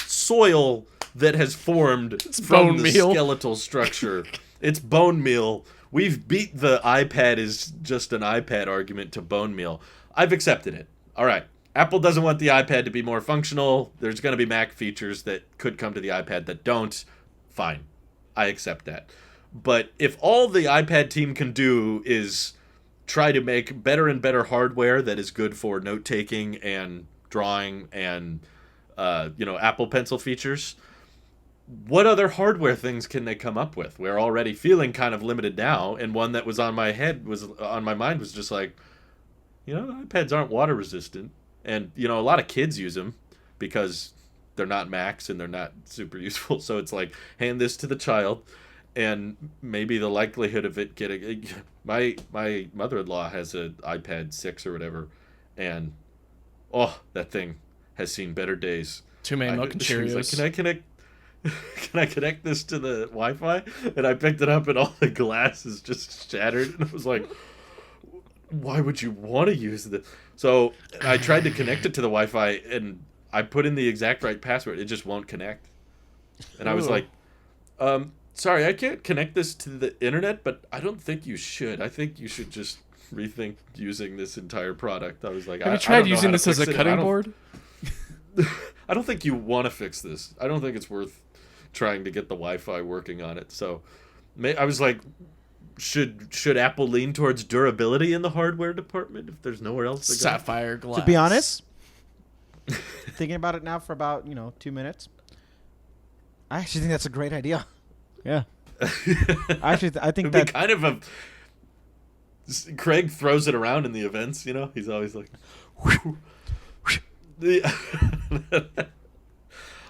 soil that has formed from the skeletal structure. It's bone meal. We've beat the iPad is just an iPad argument to bone meal. I've accepted it. All right. Apple doesn't want the iPad to be more functional. There's going to be Mac features that could come to the iPad that don't. Fine. I accept that. But if all the iPad team can do is try to make better and better hardware that is good for note-taking and drawing and, Apple Pencil features, what other hardware things can they come up with? We're already feeling kind of limited now, and one that was on my mind was just like, iPads aren't water resistant. And, a lot of kids use them because they're not Macs and they're not super useful. So it's like, hand this to the child. And maybe the likelihood of it getting... My mother-in-law has an iPad 6 or whatever, and that thing has seen better days. Two man milk and Cheerios. Like, can I connect this to the Wi-Fi? And I picked it up, and all the glass is just shattered. And I was like, why would you want to use this? So I tried to connect it to the Wi-Fi, and I put in the exact right password. It just won't connect. And I was like, sorry, I can't connect this to the internet, but I don't think you should. I think you should just rethink using this entire product. I was like, have you tried using this as a cutting board? I don't think you want to fix this. I don't think it's worth trying to get the Wi-Fi working on it. So I was like, should Apple lean towards durability in the hardware department if there's nowhere else to go? Sapphire glass. To be honest, thinking about it now for about 2 minutes, I actually think that's a great idea. Yeah. I think that kind of a. Craig throws it around in the events. He's always like.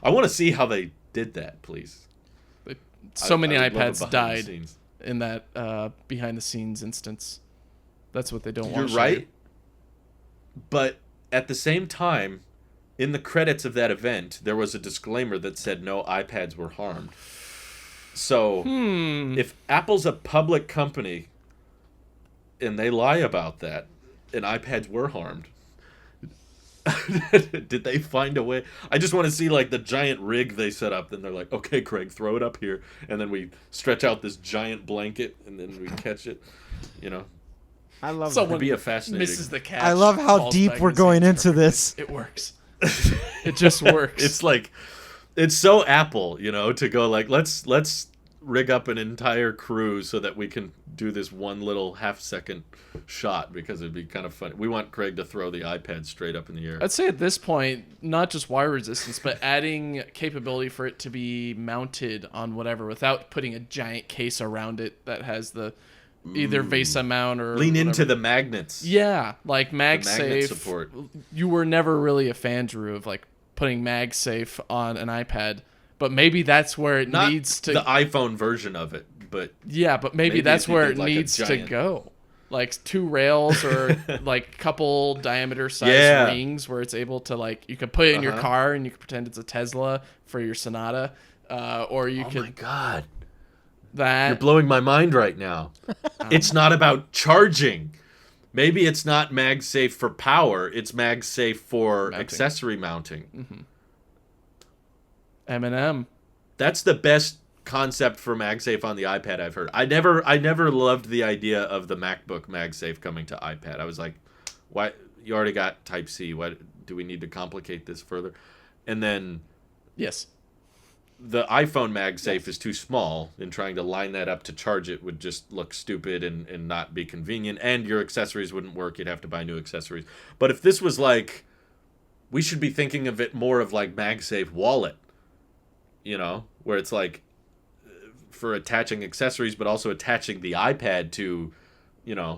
I want to see how they did that, please. So many iPads died in that behind-the-scenes instance. That's what they don't want to You're right. But at the same time, in the credits of that event, there was a disclaimer that said no iPads were harmed. So if Apple's a public company and they lie about that and iPads were harmed, did they find a way? I just want to see like the giant rig they set up. Then they're like, okay, Craig, throw it up here. And then we stretch out this giant blanket and then we catch it. I love Someone it'd be a fascinating. misses the catch. I love how deep we're going into this. It works. It just works. It's like, it's so Apple, to go like, let's rig up an entire crew so that we can do this one little half-second shot because it'd be kind of funny. We want Craig to throw the iPad straight up in the air. I'd say at this point, not just wire resistance, but adding capability for it to be mounted on whatever without putting a giant case around it that has the either VESA mount or lean whatever. into the magnets. Yeah, like magnet MagSafe. support. You were never really a fan, Drew, of like putting MagSafe on an iPad, but maybe that's where it Not needs to. The iPhone version of it, but yeah, but maybe that's where it like needs to go. Like 2 rails or like couple diameter size rings where it's able to like you can put it in your car and you can pretend it's a Tesla for your Sonata, or you could. Oh my god. That you're blowing my mind right now. It's not about charging. Maybe it's not MagSafe for power. It's MagSafe for accessory mounting. M&M. That's the best concept for MagSafe on the iPad I've heard. I never loved the idea of the MacBook MagSafe coming to iPad. I was like, why? You already got Type-C. Why do we need to complicate this further? And then yes. The iPhone MagSafe is too small, and trying to line that up to charge it would just look stupid and not be convenient, and your accessories wouldn't work. You'd have to buy new accessories. But if this was like, we should be thinking of it more of like MagSafe Wallet, where it's like for attaching accessories, but also attaching the iPad to,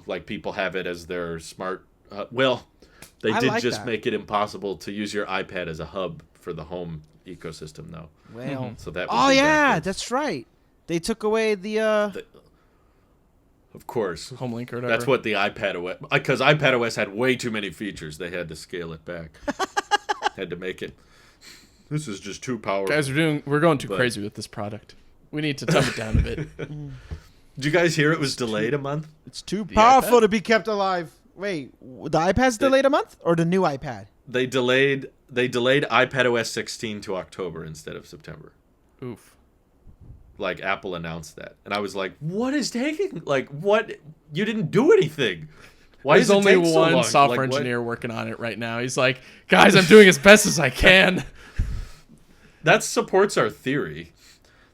like people have it as their smart. They did like just make it impossible to use your iPad as a hub for the home ecosystem, though. Well, so that. That's right. They took away the. Of course, HomeLink or whatever. That's what the iPadOS, because iPadOS had way too many features. They had to scale it back. Had to make it. This is just too powerful. Guys, we're going too crazy with this product. We need to tone it down a bit. Did you guys hear it was delayed a month? It's too powerful to be kept alive. Wait, the iPad's delayed a month, or the new iPad? They delayed iPadOS 16 to October instead of September. Oof. Like Apple announced that, and I was like, "What is taking? Like, what? You didn't do anything. Why There's only one software engineer working on it right now. He's like, guys, I'm doing as best as I can." That supports our theory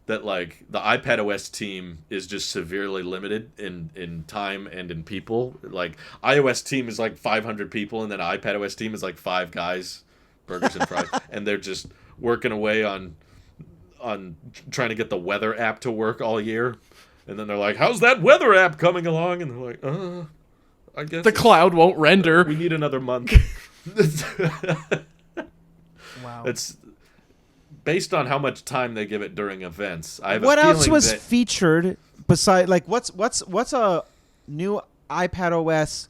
that like the iPadOS team is just severely limited in time and in people. Like iOS team is like 500 people, and then iPadOS team is like 5 guys, burgers and fries, and they're just working away on trying to get the weather app to work all year. And then they're like, "How's that weather app coming along?" And they're like, I guess the cloud won't render. We need another month." Wow. It's based on how much time they give it during events. I have what a else was that featured beside like what's a new iPadOS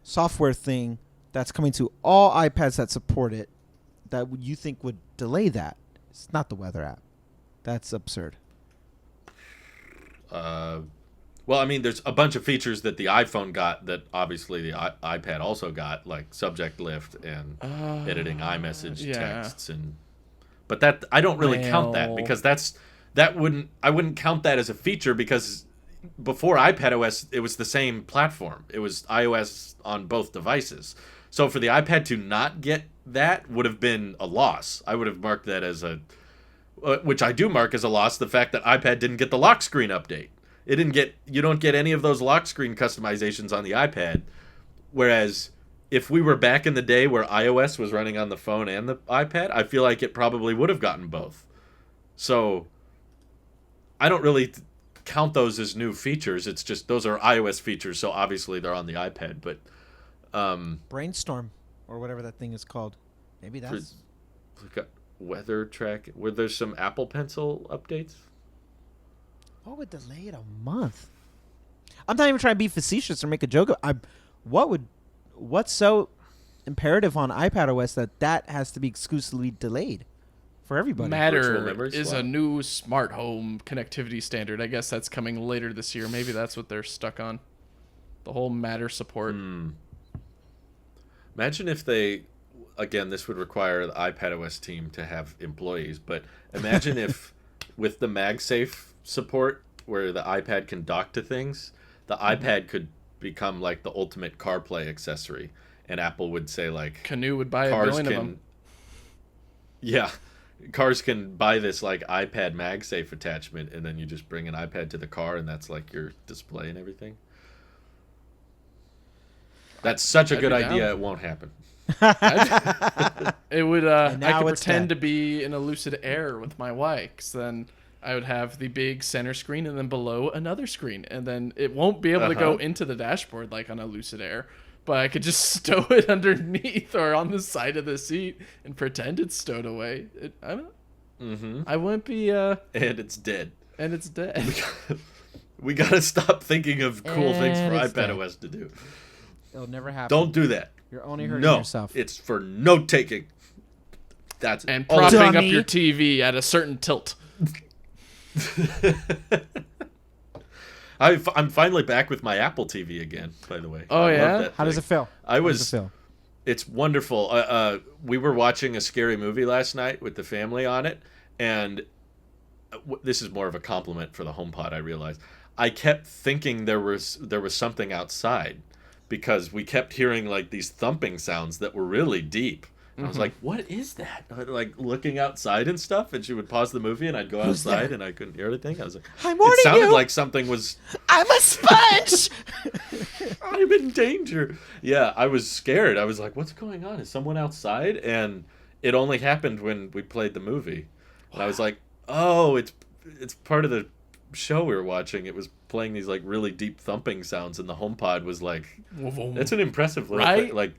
software thing that's coming to all iPads that support it that you think would delay that? It's not the weather app. That's absurd. Well, I mean, there's a bunch of features that the iPhone got that obviously the iPad also got, like subject lift and editing iMessage texts and But that I don't really count that because I wouldn't count that as a feature because before iPadOS it was the same platform. It was iOS on both devices. So for the iPad to not get that would have been a loss. I would have marked that as which I do mark as a loss, the fact that iPad didn't get the lock screen update. You don't get any of those lock screen customizations on the iPad. Whereas if we were back in the day where iOS was running on the phone and the iPad, I feel like it probably would have gotten both. So I don't really count those as new features. It's just those are iOS features, so obviously they're on the iPad. But Brainstorm or whatever that thing is called. Maybe that's like a weather track. Were there some Apple Pencil updates? What would delay it a month? I'm not even trying to be facetious or make a joke. What's so imperative on iPadOS that has to be exclusively delayed for everybody? Matter is a new smart home connectivity standard. I guess that's coming later this year. Maybe that's what they're stuck on. The whole Matter support. Imagine if again, this would require the iPadOS team to have employees, but imagine if with the MagSafe support where the iPad can dock to things, the iPad could become like the ultimate CarPlay accessory, and Apple would say like Canoe would buy a billion of them. Yeah, cars can buy this like iPad MagSafe attachment, and then you just bring an iPad to the car, and that's like your display and everything. That's such a good idea. It won't happen. It would. I could pretend to be in a Lucid Air with my wife, 'cause then I would have the big center screen and then below another screen, and then it won't be able to go into the dashboard like on a Lucid Air, but I could just stow it underneath or on the side of the seat and pretend it's stowed away. I wouldn't be. And it's dead. And it's dead. We gotta stop thinking of cool things for iPadOS to do. It'll never happen. Don't do that. You're only hurting yourself. It's for note taking. That's and propping up your TV at a certain tilt. I'm finally back with my Apple TV again, by the way. Oh, yeah? How does it feel? It's wonderful. We were watching a scary movie last night with the family on it, and this is more of a compliment for the HomePod, I realized. I kept thinking there was something outside because we kept hearing like these thumping sounds that were really deep. And I was like, what is that? Like looking outside and stuff, and she would pause the movie, and I'd go outside, and I couldn't hear anything. I was like, it sounded like something was... I'm a sponge! I'm in danger. Yeah, I was scared. I was like, what's going on? Is someone outside? And it only happened when we played the movie. And I was like, oh, it's part of the show we were watching. It was playing these like really deep thumping sounds, and the HomePod was like, that's an impressive little thing. Like,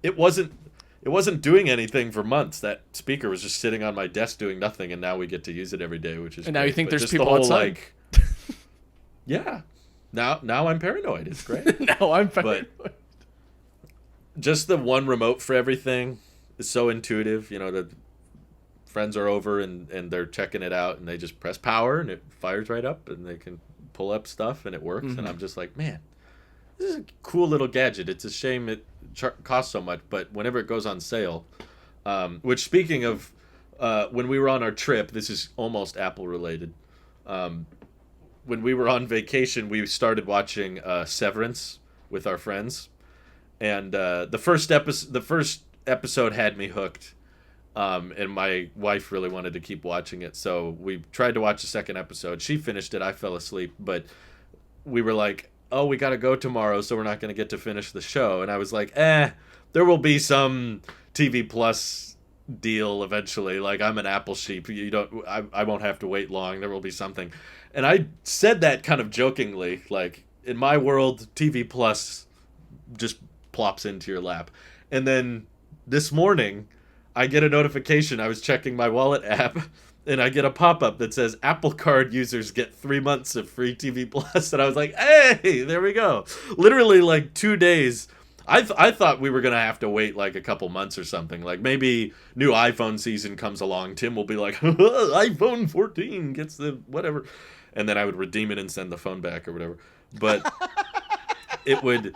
it wasn't doing anything for months. That speaker was just sitting on my desk doing nothing, and now we get to use it every day, which is and great. Now you think but there's people outside? Like, yeah. Now I'm paranoid. It's great. Now I'm paranoid. But just the one remote for everything is so intuitive. You know, the friends are over and they're checking it out, and they just press power, and it fires right up, and they can pull up stuff, and it works. And I'm just like, man, this is a cool little gadget. It's a shame it costs so much, but whenever it goes on sale, which speaking of, when we were on our trip, this is almost Apple related. When we were on vacation, we started watching Severance with our friends, and the first episode had me hooked, and my wife really wanted to keep watching it, so we tried to watch the second episode. She finished it. I fell asleep, but we were like, oh, we got to go tomorrow, so we're not going to get to finish the show. And I was like, there will be some TV Plus deal eventually. Like, I'm an Apple sheep. I won't have to wait long. There will be something. And I said that kind of jokingly, like, in my world, TV Plus just plops into your lap. And then this morning, I get a notification. I was checking my wallet app, and I get a pop-up that says Apple Card users get 3 months of free TV Plus. And I was like, hey, there we go. Literally like 2 days. I thought we were going to have to wait like a couple months or something. Like maybe new iPhone season comes along. Tim will be like, iPhone 14 gets the whatever. And then I would redeem it and send the phone back or whatever. But it would...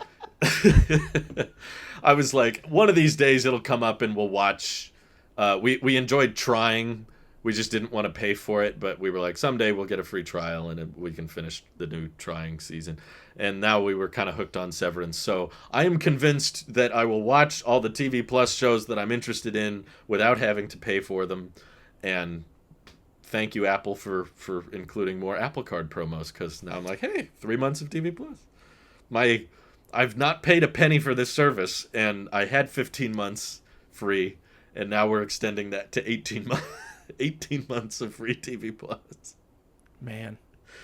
I was like, one of these days it'll come up and we'll watch we enjoyed trying. We just didn't want to pay for it, but we were like, someday we'll get a free trial and we can finish the new trying season. And now we were kind of hooked on Severance. So I am convinced that I will watch all the TV Plus shows that I'm interested in without having to pay for them. And thank you, Apple, for including more Apple Card promos, because now I'm like, hey, 3 months of TV Plus. I've not paid a penny for this service, and I had 15 months free, and now we're extending that to 18 months. 18 months of free TV Plus. Man,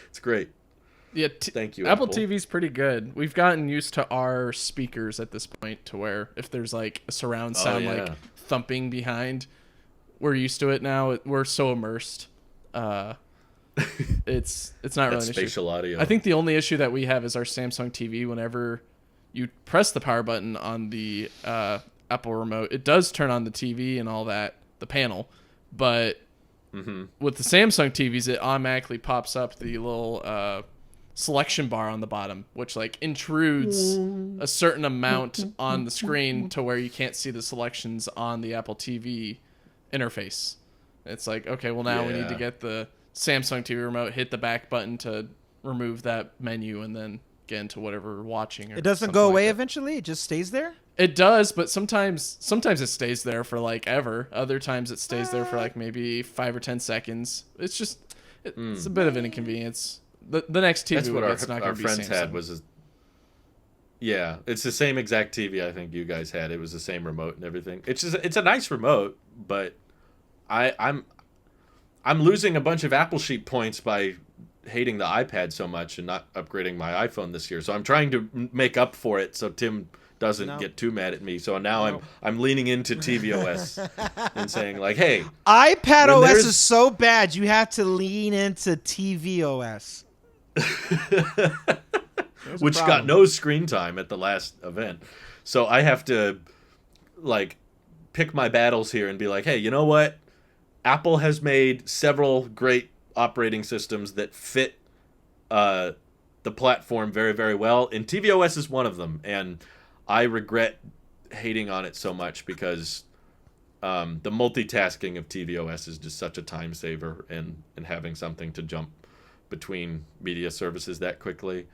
it's great. Yeah, thank you. Apple TV's pretty good. We've gotten used to our speakers at this point to where if there's like a surround sound like thumping behind, we're used to it now. We're so immersed. It's not really an spatial issue. Audio. I think the only issue that we have is our Samsung TV. Whenever you press the power button on the Apple remote, it does turn on the TV and all that, the panel. But with the Samsung TVs, it automatically pops up the little selection bar on the bottom, which like intrudes a certain amount on the screen to where you can't see the selections on the Apple TV interface. It's like, okay, well now we need to get the Samsung TV remote, hit the back button to remove that menu, and then get into whatever we're watching. Or it doesn't go away eventually? It just stays there? It does, but sometimes it stays there for like ever. Other times it stays there for like maybe 5 or 10 seconds. It's just it's a bit of an inconvenience. The next TV that's what it's not our going to be friends Samsung. had was it's the same exact TV I think you guys had. It was the same remote and everything. It's a nice remote, but I'm losing a bunch of Apple Sheet points by hating the iPad so much and not upgrading my iPhone this year. So I'm trying to make up for it so Tim doesn't get too mad at me. So now I'm leaning into tvOS and saying like, hey, iPadOS is so bad you have to lean into tvOS. Which got no screen time at the last event. So I have to like pick my battles here and be like, hey, you know what? Apple has made several great operating systems that fit the platform very, very well, and tvOS is one of them. And I regret hating on it so much because the multitasking of tvOS is just such a time saver, and having something to jump between media services that quickly,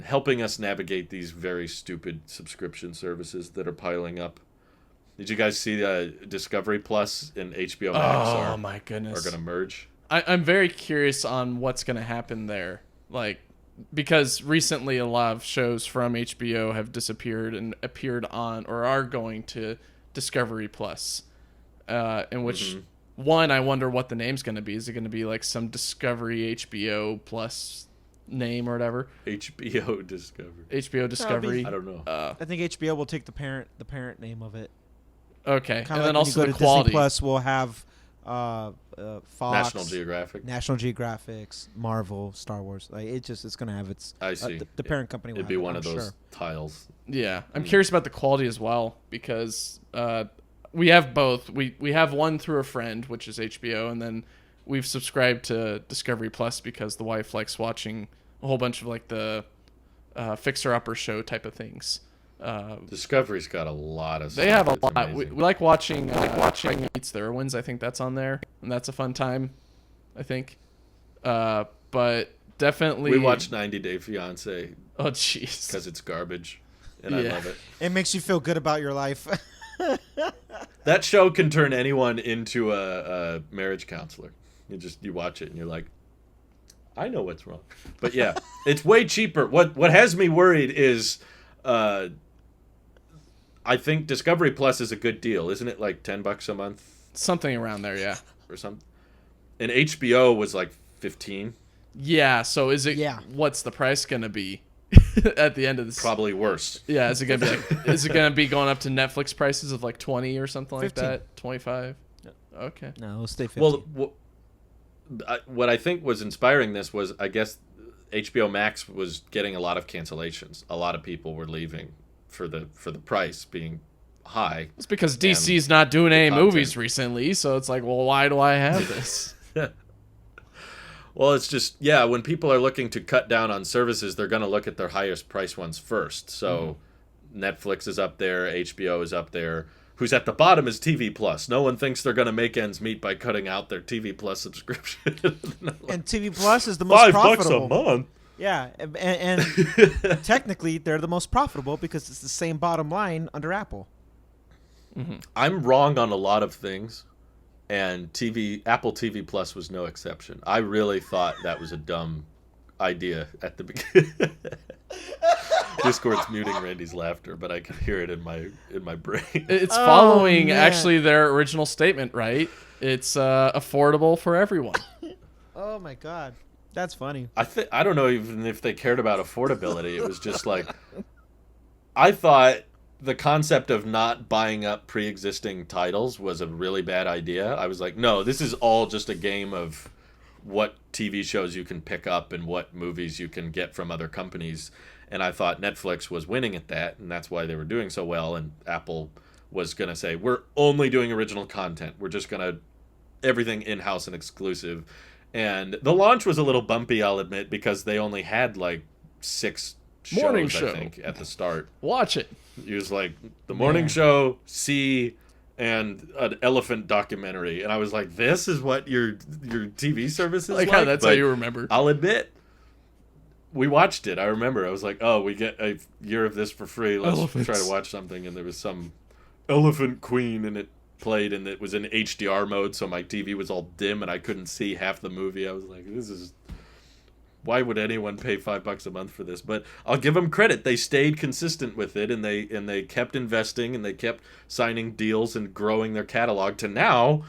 helping us navigate these very stupid subscription services that are piling up. Did you guys see Discovery Plus and HBO Max my goodness. are going to merge? I'm very curious on what's going to happen there. Like, because recently a lot of shows from HBO have disappeared and appeared on or are going to Discovery Plus. In which, one, I wonder what the name's going to be. Is it going to be like some Discovery HBO Plus name or whatever? HBO Discovery. HBO Discovery. I don't know. I think HBO will take the parent name of it. Okay, Kinda and like then when also you go the to quality. Disney Plus will have Fox, National Geographics, Marvel, Star Wars. Like it's gonna have its. I see. The parent company will It'd be have it, one I'm of those sure. tiles. Yeah, I'm curious about the quality as well, because we have both. We have one through a friend, which is HBO, and then we've subscribed to Discovery Plus because the wife likes watching a whole bunch of like the Fixer Upper show type of things. Discovery's got a lot of stuff. They have a It's lot. We amazing. like watching Meets the Irwins. I think that's on there, and that's a fun time, I think. But definitely We watch 90 Day Fiancé Oh jeez. because it's garbage, and I love it. It makes you feel good about your life. That show can turn anyone into a marriage counselor. You watch it and you're like, I know what's wrong. But yeah, it's way cheaper. What has me worried is I think Discovery Plus is a good deal. Isn't it like $10 a month Something around there, yeah. or something? And HBO was like 15. Yeah, so is it Yeah. what's the price going to be at the end of this? Probably worse. Yeah, is it going to be like is it going to be going up to Netflix prices of like 20 or something 15. like that? 25? Okay. No, it'll stay 50. Well, what I think was inspiring this was, I guess, HBO Max was getting a lot of cancellations. A lot of people were leaving for the price being high. It's because DC's not doing any content. movies recently, so it's like, well, why do I have this? Well, it's just, yeah, when people are looking to cut down on services, they're going to look at their highest price ones first. So Netflix is up there, HBO is up there. who's at the bottom is TV Plus. No one thinks they're going to make ends meet by cutting out their TV Plus subscription. And TV Plus is the most profitable. $5 a month. Yeah, and technically they're the most profitable because it's the same bottom line under Apple. Mm-hmm. I'm wrong on a lot of things, and Apple TV Plus was no exception. I really thought that was a dumb idea at the beginning. Discord's muting Randy's laughter, but I can hear it in my brain. It's following actually their original statement, right? It's affordable for everyone. Oh my god, that's funny. I don't know even if they cared about affordability. It was just like, I thought the concept of not buying up pre-existing titles was a really bad idea. I was like, no, this is all just a game of what TV shows you can pick up and what movies you can get from other companies. And I thought Netflix was winning at that, and that's why they were doing so well. And Apple was going to say, we're only doing original content. We're just going to everything in-house and exclusive. And the launch was a little bumpy, I'll admit, because they only had like 6 morning shows, show. I think, at the start. Watch it. It was like the morning show, and an elephant documentary. And I was like, this is what your TV service is like? How that's how you remember. I'll admit, we watched it. I remember. I was like, oh, we get a year of this for free. Let's try to watch something. And there was some elephant queen, and it played, and it was in HDR mode, so my TV was all dim, and I couldn't see half the movie. I was like, this is... Why would anyone pay $5 a month for this? But I'll give them credit. They stayed consistent with it, and they kept investing, and they kept signing deals and growing their catalog to now.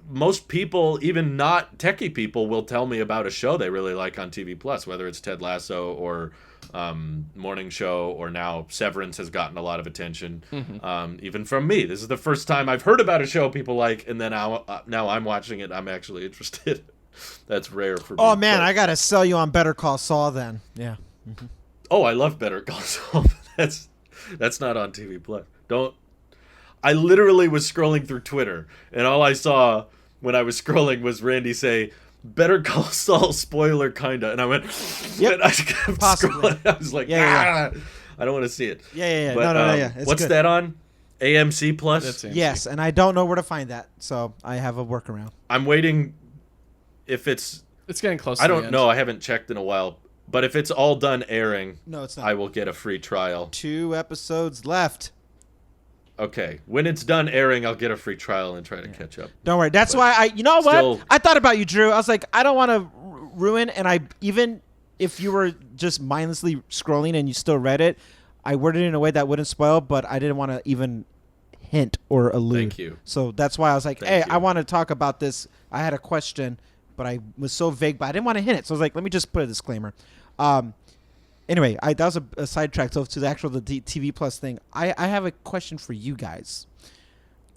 Most people, even not techie people, will tell me about a show they really like on TV Plus, whether it's Ted Lasso or Morning Show, or now Severance has gotten a lot of attention, even from me. This is the first time I've heard about a show people like, and then now I'm watching it. I'm actually interested. That's rare for me. Oh man, I gotta sell you on Better Call Saul then. Yeah. Mm-hmm. Oh, I love Better Call Saul. That's not on TV Plus. I literally was scrolling through Twitter, and all I saw when I was scrolling was Randy say, Better Call Saul spoiler kinda, and I went, yep, and I kept scrolling. I was like, I don't want to see it. Yeah. But, no, yeah. It's what's good. that on? AMC Plus? That's AMC. Yes, and I don't know where to find that, so I have a workaround. I'm waiting. If it's getting close. I don't know. I haven't checked in a while. But if it's all done airing, no, it's not. I will get a free trial. 2 episodes left. Okay. When it's done airing, I'll get a free trial and try to catch up. Don't worry. That's why you know what? I thought about you, Drew. I was like, I don't want to ruin, and even if you were just mindlessly scrolling and you still read it, I worded it in a way that wouldn't spoil, but I didn't want to even hint or allude. Thank you. So that's why I was like, I want to talk about this. I had a question, but I was so vague, but I didn't want to hint it. So I was like, let me just put a disclaimer. Anyway, that was a sidetrack. So to the actual TV Plus thing, I have a question for you guys.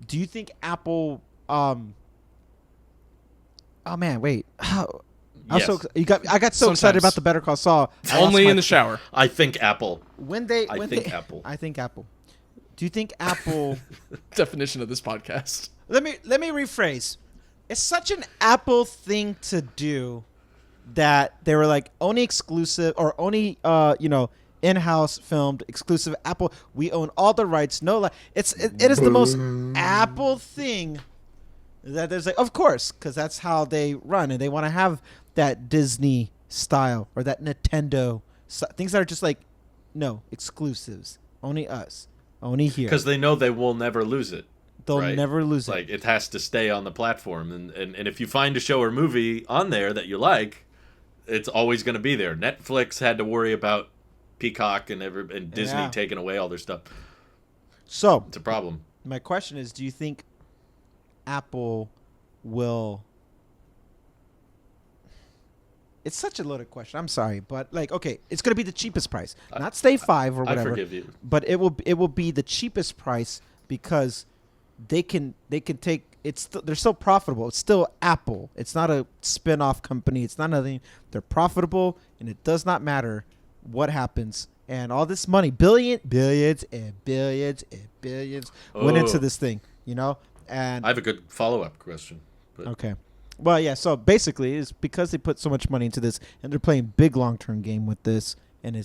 Do you think Apple? Oh man, wait. Yes. I got so excited about the Better Call Saul. Only in the shower. I think Apple. Apple. I think Apple. Do you think Apple? Definition of this podcast. Let me rephrase. It's such an Apple thing to do that they were like only exclusive or only in-house filmed exclusive Apple. We own all the rights. No, it is the most Apple thing that there's like, of course, because that's how they run, and they want to have that Disney style or that Nintendo things that are just like, no, exclusives, only us, only here, because they know they will never lose it. They'll never lose it. Like, it has to stay on the platform. And if you find a show or movie on there that you like, it's always going to be there. Netflix had to worry about Peacock and Disney taking away all their stuff. So it's a problem. My question is, do you think Apple will... It's such a loaded question. I'm sorry, but okay, it's going to be the cheapest price. Not Stay 5 or whatever. I forgive you. But it will be the cheapest price because they can take they're still profitable. It's still Apple. It's not a spin-off company. It's not nothing. They're profitable, and it does not matter what happens. And all this money, billions and billions and billions went into this thing, And I have a good follow-up question. Okay. Well, yeah, so basically it's because they put so much money into this and they're playing big long-term game with this, and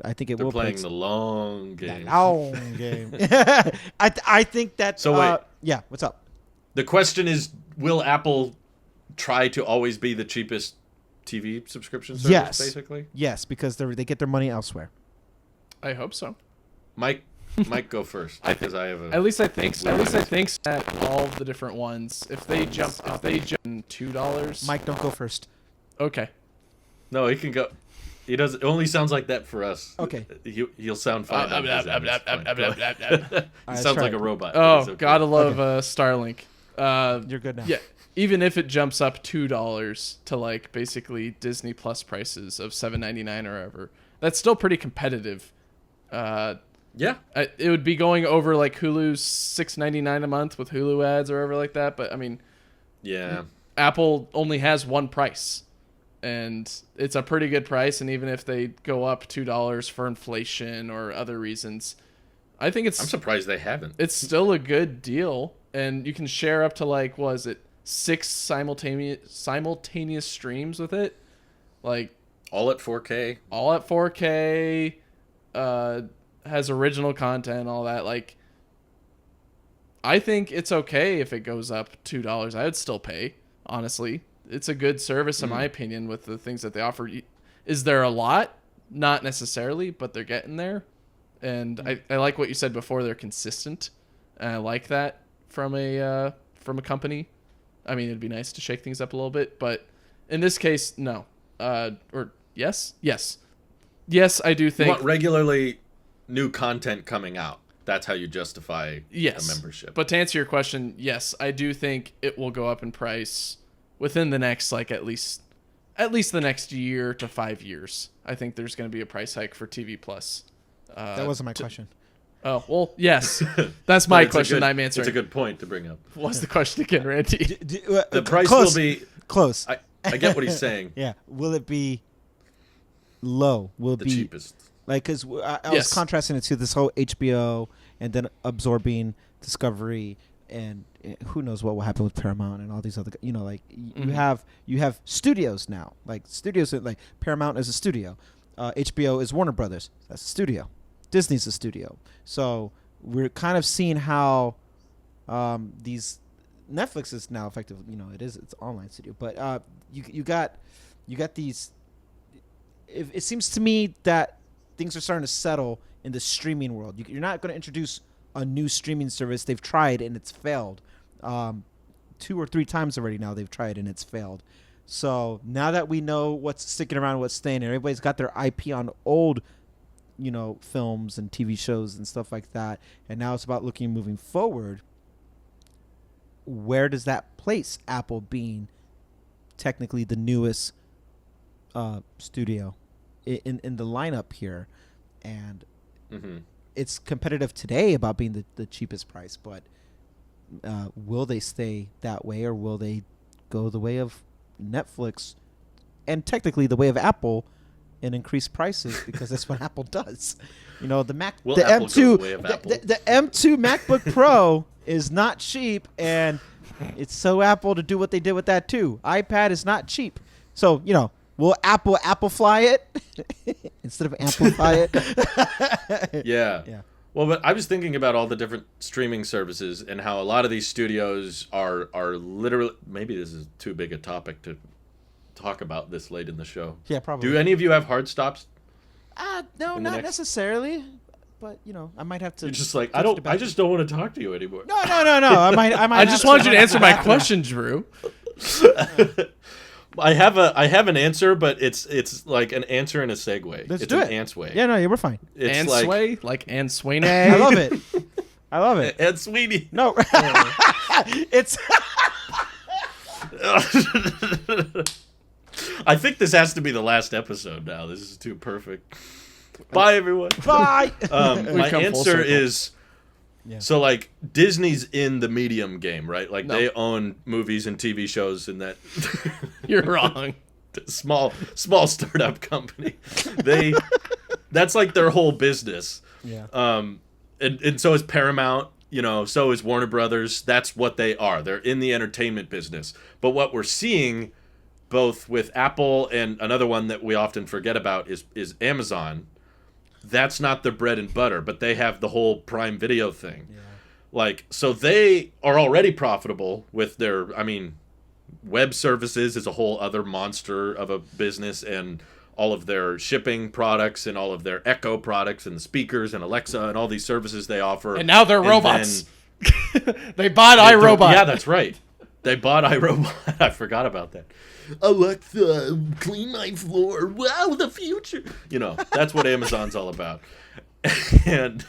I think it They're will playing the long game. The long game. I think that. So wait. Yeah. What's up? The question is, will Apple try to always be the cheapest TV subscription service? Yes. Basically. Yes, because they get their money elsewhere. I hope so. Mike, go first because I have a. At least I think that all the different ones. If they jump $2. Mike, don't go first. Okay. No, he can go. He does. It only sounds like that for us. Okay. He'll sound fine. He Right, sounds like a robot. Oh, okay. gotta love Starlink. You're good now. Yeah. Even if it jumps up $2 to like basically Disney Plus prices of $7.99 or whatever, that's still pretty competitive. Yeah, it would be going over like Hulu's $6.99 a month with Hulu ads or whatever like that. But I mean, yeah, Apple only has one price, and it's a pretty good price. And even if they go up $2 for inflation or other reasons, I think I'm surprised they haven't. It's still a good deal, and you can share up to like 6 simultaneous streams with it, like all at 4K. All at 4K. Has original content, all that. Like, I think it's okay if it goes up $2. I would still pay, honestly. It's a good service, in my opinion, with the things that they offer. Is there a lot? Not necessarily, but they're getting there. And I like what you said before. They're consistent. And I like that from a company. I mean, it'd be nice to shake things up a little bit, but in this case, no. Or yes? Yes. Yes, I do think... You want regularly new content coming out. That's how you justify a membership. But to answer your question, yes, I do think it will go up in price within the next, at least the next year to 5 years. I think there's going to be a price hike for TV Plus. That wasn't my question. Oh, well, yes. That's my question I'm answering. It's a good point to bring up. What's the question again, Randy? The price will be... Close. I get what he's saying. Yeah. Will it be low? Will it be... The cheapest. Like, because I was contrasting it to this whole HBO and then absorbing Discovery, and who knows what will happen with Paramount and all these other, you have studios now. Like, studios, like Paramount is a studio. HBO is Warner Brothers. That's a studio. Disney's a studio. So we're kind of seeing how these Netflix is now effectively, it's an online studio. But you got these. It seems to me that things are starting to settle in the streaming world. You're not going to introduce a new streaming service. They've tried and it's failed. 2 or 3 times already now they've tried and it's failed. So now that we know what's sticking around, what's staying, and everybody's got their IP on old, films and TV shows and stuff like that, and now it's about moving forward. Where does that place Apple being technically the newest studio in the lineup here? And it's competitive today about being the cheapest price, but will they stay that way, or will they go the way of Netflix and technically the way of Apple and increase prices, because that's what Apple does? The M2 MacBook Pro is not cheap, and it's so Apple to do what they did with that too. iPad is not cheap. So, will Apple fly it instead of amplify it? Yeah. Well, but I was thinking about all the different streaming services and how a lot of these studios are literally... Maybe this is too big a topic to talk about this late in the show. Yeah, probably. Do any of you have hard stops? No, not necessarily. But, I might have to... You're just like, I just don't want to talk to you anymore. No. I might I just wanted you to answer my question, Drew. I have an answer, but it's like an answer and a segue. Let's it's do an it. Answay. Yeah, we're fine. It's Answay? Like Anne Sweeney? I love it. I love it. Anne Sweeney. No. It's... I think this has to be the last episode now. This is too perfect. Bye, everyone. Bye. My answer is... Yeah. So, like, Disney's in the medium game, right? Like, they own movies and TV shows in that... You're wrong. small startup company. That's, like, their whole business. Yeah. And so is Paramount, so is Warner Brothers. That's what they are. They're in the entertainment business. But what we're seeing, both with Apple and another one that we often forget about is Amazon, that's not their bread and butter, but they have the whole Prime Video thing. Yeah. Like, so they are already profitable with their, I mean, web services is a whole other monster of a business, and all of their shipping products and all of their Echo products and the speakers and Alexa and all these services they offer. And now they're robots. They bought iRobot. Yeah, that's right. They bought iRobot. I forgot about that. Alexa, clean my floor. Wow, the future. You know, that's what Amazon's all about. And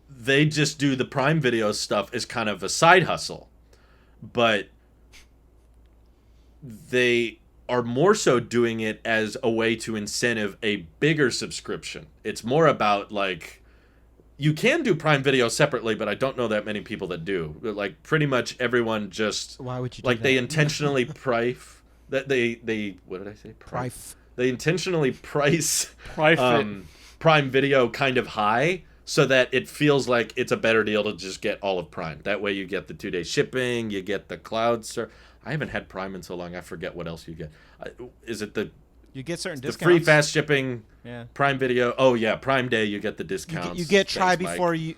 they just do the Prime Video stuff as kind of a side hustle. But they are more so doing it as a way to incentive a bigger subscription. It's more about, like, you can do Prime Video separately, but I don't know that many people that do. Like, pretty much everyone just... Why would you do like, that? they intentionally they what did I say? Price. They intentionally price Prime Video kind of high so that it feels like it's a better deal to just get all of Prime. That way you get the 2-day shipping, you get the cloud I haven't had Prime in so long, I forget what else you get. Is it you get certain discounts. The free fast shipping, yeah. Prime Video. Oh yeah, Prime Day you get the discounts. You get try before you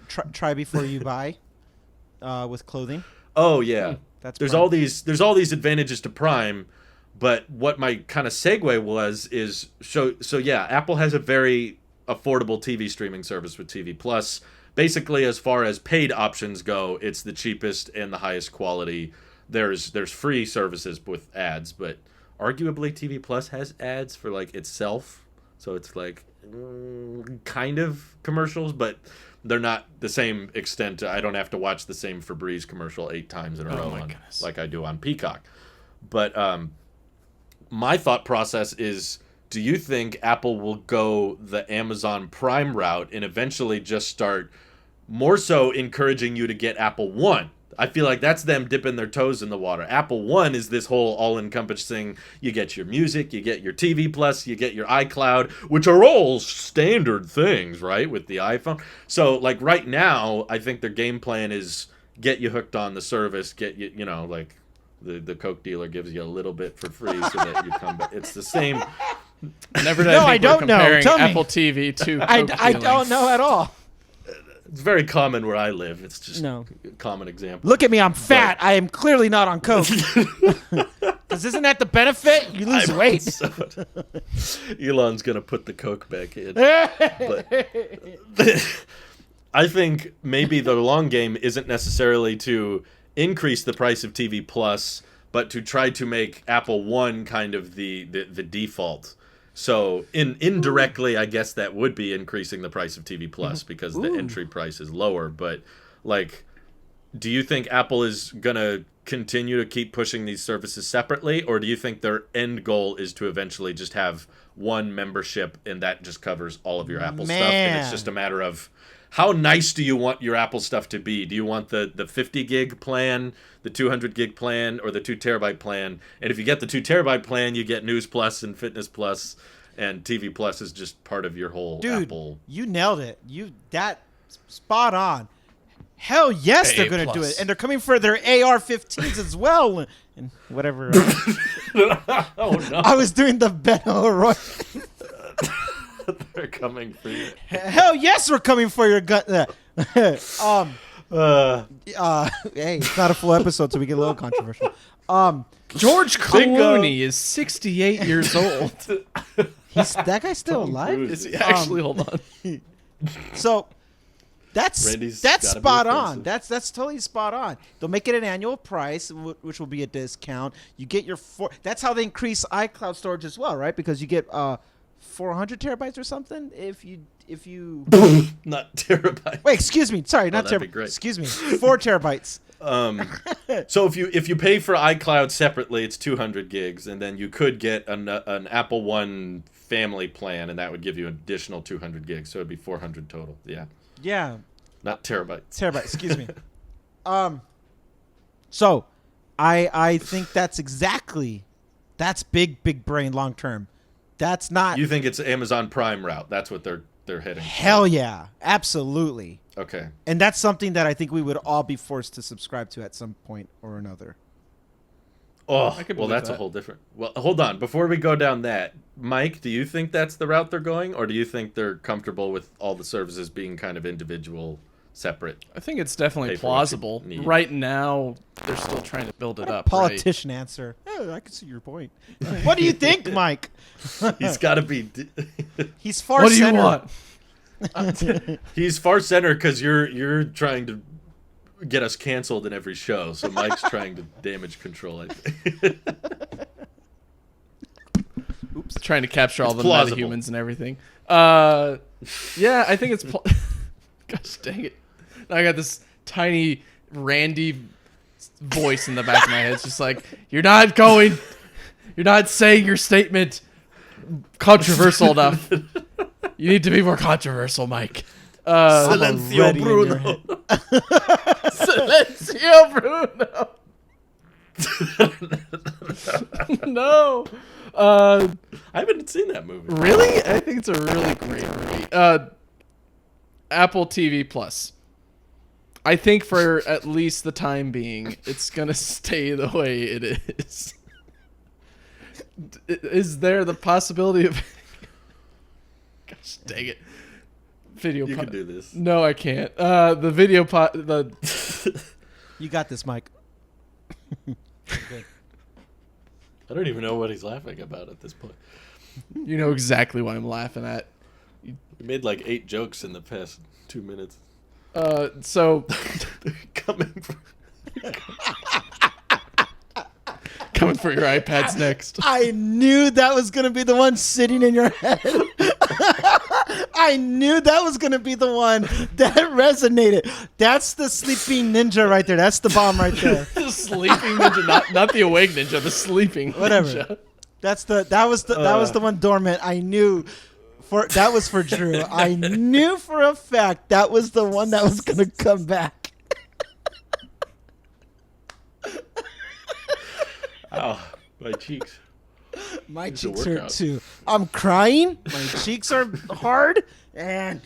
buy, with clothing. Oh yeah, there's Prime. all these advantages to Prime, but what my kind of segue is so yeah, Apple has a very affordable TV streaming service with TV Plus. Basically, as far as paid options go, it's the cheapest and the highest quality. There's free services with ads, but arguably TV Plus has ads for like itself, so it's like kind of commercials, but they're not the same extent. I don't have to watch the same Febreze commercial 8 times in a row like I do on Peacock. But my thought process is, do you think Apple will go the Amazon Prime route and eventually just start more so encouraging you to get Apple One? I feel like that's them dipping their toes in the water. Apple One is this whole all-encompassing, you get your music, you get your TV Plus, you get your iCloud, which are all standard things, right, with the iPhone. So, like, right now, I think their game plan is get you hooked on the service, get you, you know, like the Coke dealer gives you a little bit for free so that you come back. It's the same. Never did I don't know. Tell Apple TV to Coke I don't know at all. It's very common where I live. It's just a common example. Look at me, I'm fat. I am clearly not on Coke. Because isn't that the benefit? You lose weight. Elon's going to put the Coke back in. But I think maybe the long game isn't necessarily to increase the price of TV Plus, but to try to make Apple One kind of the default. So indirectly, I guess that would be increasing the price of TV Plus because the entry price is lower. But, like, do you think Apple is going to continue to keep pushing these services separately? Or do you think their end goal is to eventually just have one membership and that just covers all of your Apple stuff? And it's just a matter of how nice do you want your Apple stuff to be? Do you want the 50 gig plan, the 200 gig plan, or the 2 terabyte plan? And if you get the 2 terabyte plan, you get News Plus and Fitness Plus, and TV Plus is just part of your whole Apple. You nailed it. That spot on. Hell yes, they're going to do it. And they're coming for their AR-15s as well. And whatever. Oh, no. I was doing the Beto Roy. They're coming for you. Hell yes, we're coming for your gun. Hey, it's not a full episode, so we get a little controversial. George Clooney is 68 years old. That guy's still alive? Is he actually? Hold on. So that's spot on. That's totally spot on. They'll make it an annual price, which will be a discount. You get your that's how they increase iCloud storage as well, right? Because you get 400 terabytes or something if you not terabytes. Wait, excuse me. Sorry, not terabytes. Excuse me. 4 terabytes. So if you pay for iCloud separately, it's 200 gigs, and then you could get an Apple One family plan, and that would give you an additional 200 gigs, so it'd be 400 total. Yeah. Yeah. Not terabytes. Terabytes. Excuse me. So, I think that's big brain long term. That's not. You think it's Amazon Prime route? That's what they're heading. Hell yeah, absolutely. Okay. And that's something that I think we would all be forced to subscribe to at some point or another. Oh, well, that's a whole different... Well, hold on. Before we go down that, Mike, do you think that's the route they're going? Or do you think they're comfortable with all the services being kind of individual, separate? I think it's definitely plausible. Right now, they're still trying to build it up. Politician answer. Oh, I can see your point. What do you think, Mike? He's got to be... He's far center. What do you want? He's far center because you're trying to get us canceled in every show, so Mike's trying to damage control it. Oops. Trying to capture all the metahumans and everything. Yeah, I think it's... Gosh dang it. Now I got this tiny Randy voice in the back of my head. It's just like, you're not saying your statement controversial enough. You need to be more controversial, Mike. Silencio Bruno. Silencio Bruno. No. I haven't seen that movie. Really? I think it's a really great movie. Apple TV Plus. I think for at least the time being, it's going to stay the way it is. Is there the possibility of... Gosh dang it. Video you can do this. No, I can't. The video You got this, Mike. Good. I don't even know what he's laughing about at this point. You know exactly what I'm laughing at. You made like 8 jokes in the past 2 minutes. So coming for your iPads next. I knew that was going to be the one sitting in your head. I knew that was going to be the one that resonated. That's the sleeping ninja right there. That's the bomb right there. The sleeping ninja, not the awake ninja, the sleeping whatever. Ninja. That was the one dormant. I knew that was for Drew. I knew for a fact that was the one that was going to come back. Ow, my cheeks. My cheeks hurt too. I'm crying. My cheeks are hard, and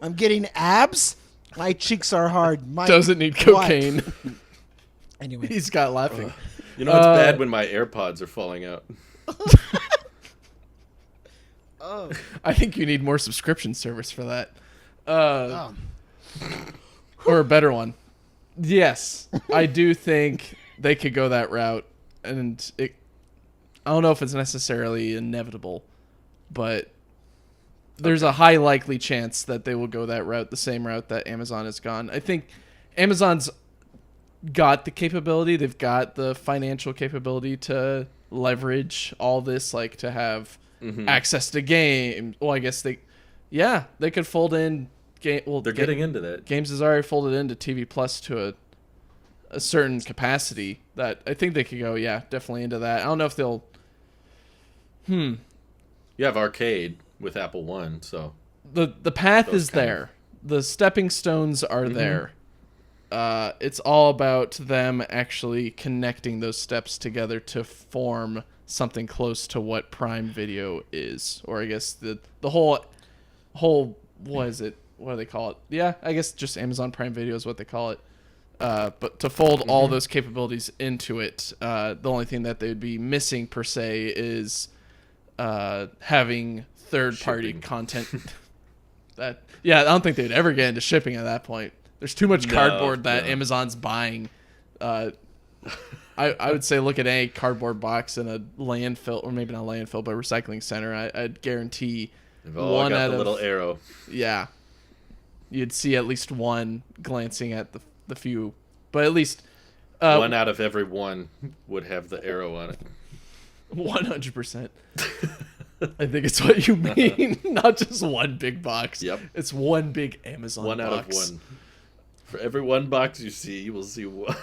I'm getting abs. My cheeks are hard. My doesn't need cocaine. Anyway, he's got laughing. You know it's bad when my AirPods are falling out. Oh, I think you need more subscription service for that, or a better one. Yes, I do think they could go that route, and I don't know if it's necessarily inevitable, but there's a high likely chance that they will go that route, the same route that Amazon has gone. I think Amazon's got the capability, they've got the financial capability to leverage all this, like to have access to game. Well, I guess they could fold in game. Well, they're getting into that. Games has already folded into TV Plus to a certain capacity that I think they could go, definitely into that. I don't know if they'll. You have Arcade with Apple One, so the path is there. The stepping stones are there. It's all about them actually connecting those steps together to form something close to what Prime Video is, or I guess the whole what is it? What do they call it? Yeah, I guess just Amazon Prime Video is what they call it. But to fold all those capabilities into it, the only thing that they would be missing per se is having third-party content. I don't think they'd ever get into shipping at that point. There's too much cardboard that Amazon's buying. I would say look at any cardboard box in a landfill, or maybe not landfill, but recycling center. I'd guarantee one out of the little arrow. Yeah, you'd see at least one glancing at the few, but at least one out of every one would have the arrow on it. 100%. I think it's what you mean. Not just one big box. Yep. It's one big Amazon one box. Out of one. For every one box you see, you will see one.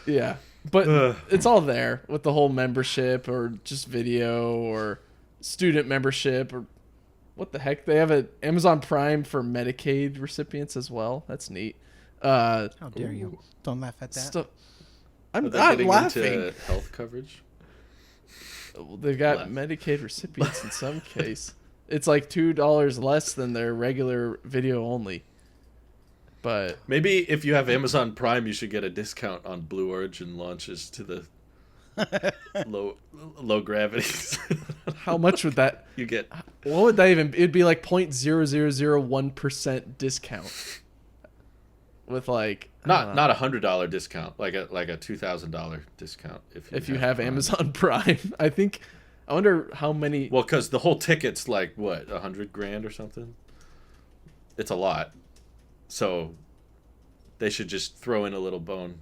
Yeah. But it's all there with the whole membership or just video or student membership or what the heck. They have an Amazon Prime for Medicaid recipients as well. That's neat. How dare you? Don't laugh at that. I'm not laughing. Into health coverage? They've got Medicaid recipients in some case. It's like $2 less than their regular video only. But maybe if you have Amazon Prime, you should get a discount on Blue Origin launches to the low gravity. how much would that you get? What would that even? It'd be like 0.0001% discount. With like not $100 discount, like a $2,000 discount if you have Prime. Amazon Prime. I wonder how many. Well, because the whole ticket's like what, $100,000 or something. It's a lot, so they should just throw in a little bone.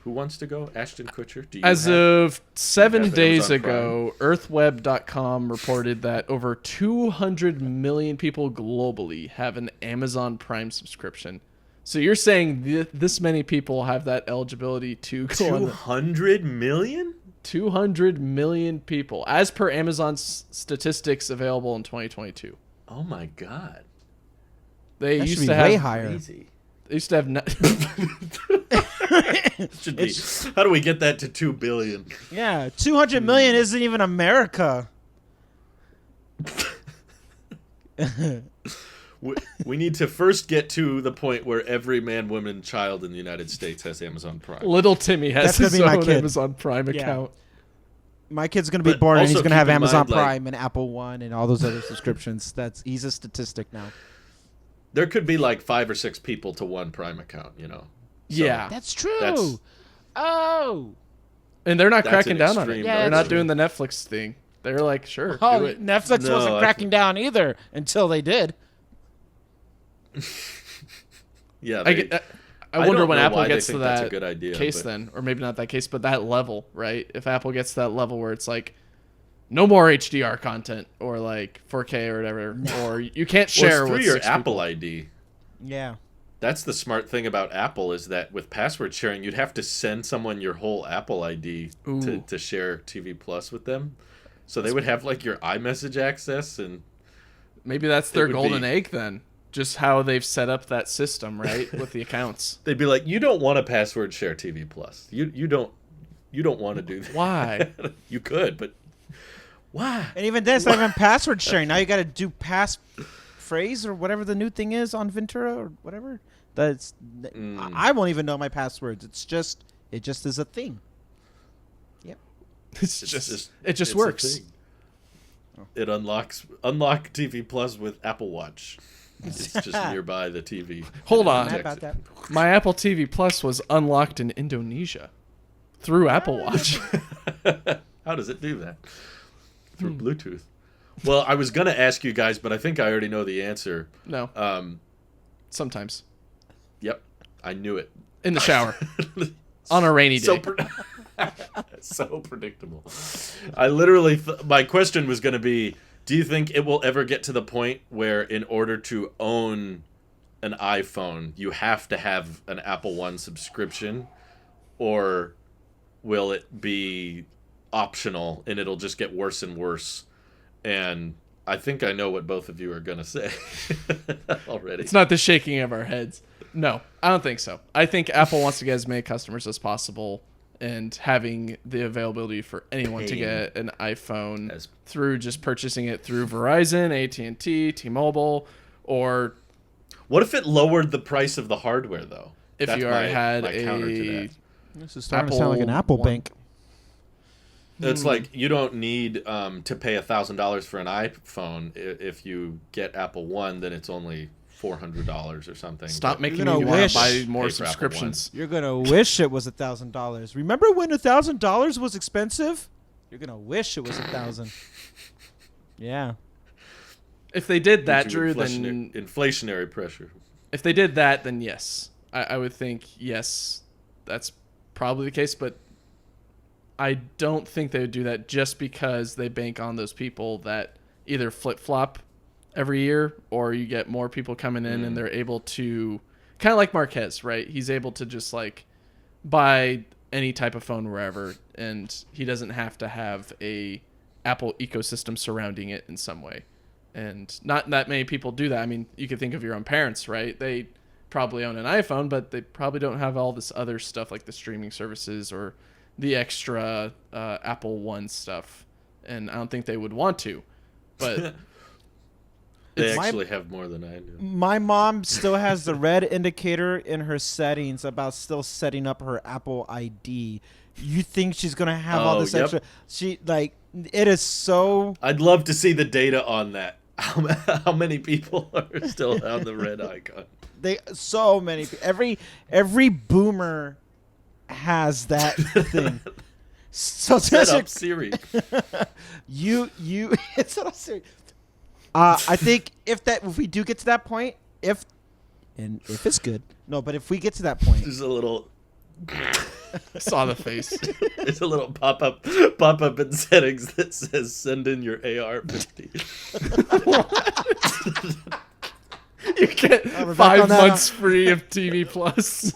Who wants to go? Ashton Kutcher? As of 7 days ago, earthweb.com reported that over 200 million people globally have an Amazon Prime subscription. So you're saying this many people have that eligibility to go on 200 million? 200 million people, as per Amazon's statistics available in 2022. Oh my God. They that used should to be have way higher. They used to have should be. How do we get that to 2 billion? Yeah, 200 million isn't even America. We need to first get to the point where every man, woman, child in the United States has Amazon Prime. Little Timmy has his own Amazon Prime account. My kid's going to be born and he's going to have Amazon Prime and Apple One and all those other subscriptions. He's a statistic now. There could be like 5 or 6 people to one Prime account, you know. So yeah. That's true. Oh. And they're not cracking down on it. Yeah, they're not doing the Netflix thing. They're like, sure, do it. Netflix wasn't cracking down either until they did. Yeah, I wonder when Apple gets to that's that a good idea, case then, or maybe not that case, but that level, right? If Apple gets to that level where it's like no more HDR content or like 4K or whatever, or you can't share through with your 6 Apple people. ID. Yeah. That's the smart thing about Apple is that with password sharing, you'd have to send someone your whole Apple ID to share TV Plus with them. So they would have like your iMessage access, and maybe that's their golden egg then. Just how they've set up that system, right, with the accounts. They'd be like, "You don't want to password share TV Plus. You don't want to do that. Why? You could, but why?" And even that's not even password sharing. Now you got to do passphrase or whatever the new thing is on Ventura or whatever. I won't even know my passwords. It just is a thing. Yep. It just works. It unlock TV Plus with Apple Watch. It's just nearby the TV. Hold on. My Apple TV Plus was unlocked in Indonesia through Apple Watch. How does it do that? Through Bluetooth. Well, I was going to ask you guys, but I think I already know the answer. No. Sometimes. Yep. I knew it. In the shower. On a rainy day. So predictable. I literally my question was going to be, do you think it will ever get to the point where in order to own an iPhone, you have to have an Apple One subscription, or will it be optional and it'll just get worse and worse? And I think I know what both of you are going to say already. It's not the shaking of our heads. No, I don't think so. I think Apple wants to get as many customers as possible, and having the availability for anyone to get an iPhone through just purchasing it through Verizon, AT&T, T-Mobile, or... What if it lowered the price of the hardware, though? If you already had a... This is starting to sound like an Apple bank. It's like you don't need to pay $1,000 for an iPhone. If you get Apple One, then it's only $400 or something. Stop making me want to buy more subscriptions. You're gonna wish it was $1,000. Remember when $1,000 was expensive? You're gonna wish it was 1,000. Yeah. If they did that, Drew, then inflationary pressure. If they did that, then yes, I would think yes, that's probably the case. But I don't think they would do that just because they bank on those people that either flip flop every year, or you get more people coming in and they're able to, kind of like Marquez, right? He's able to just like buy any type of phone wherever, and he doesn't have to have a Apple ecosystem surrounding it in some way. And not that many people do that. I mean, you could think of your own parents, right? They probably own an iPhone, but they probably don't have all this other stuff like the streaming services or the extra Apple One stuff. And I don't think they would want to, but They actually have more than I do. My mom still has the red indicator in her settings about still setting up her Apple ID. You think she's going to have all this extra? It is so... I'd love to see the data on that. How many people are still on the red icon? So many. Every boomer has that thing. So set up Siri. It's set up Siri. I think if we do get to that point, if it's good, but if we get to that point, there's a little. I saw the face. There's a little pop up in settings that says "Send in your AR-15." You get 5 months free of TV Plus.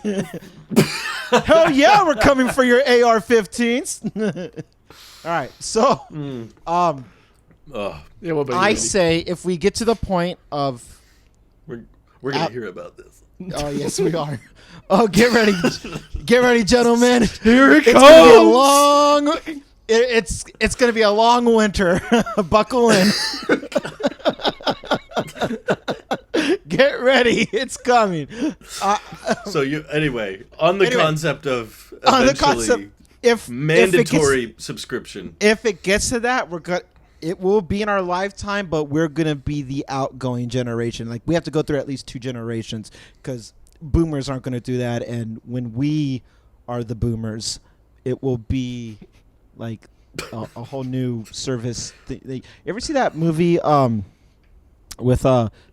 Hell yeah, we're coming for your AR-15s. All right, so I say if we get to the point of we're gonna hear about this. Oh yes, we are. Oh, get ready, gentlemen. Here it comes. It's gonna be a long winter. Buckle in. Get ready, it's coming. Concept of eventually mandatory subscription. If it gets to that, it will be in our lifetime, but we're gonna be the outgoing generation. Like we have to go through at least 2 generations because boomers aren't gonna do that. And when we are the boomers, it will be like a whole new service. You ever see that movie with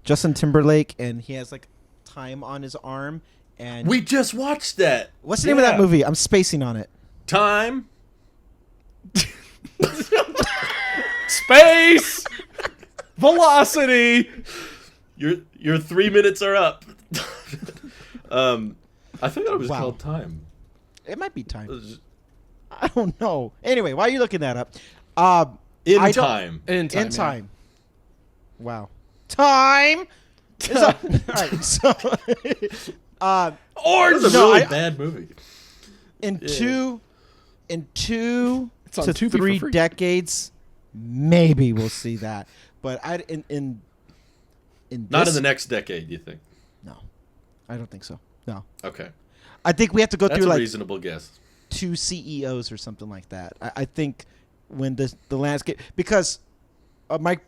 Justin Timberlake and he has like time on his arm? And we just watched that. What's the name of that movie? I'm spacing on it. Time. Space. Velocity. Your 3 minutes are up. I think that was called Time. It might be Time. I don't know. Anyway, why are you looking that up? In time. Yeah. Wow. Time. All right. So. Orange. It's a really bad movie. In two to 3 decades, maybe we'll see that. But not in the next decade, you think? No, I don't think so. No. Okay. I think we have to go through a reasonable guess. 2 CEOs or something like that. I think when the landscape, because Mike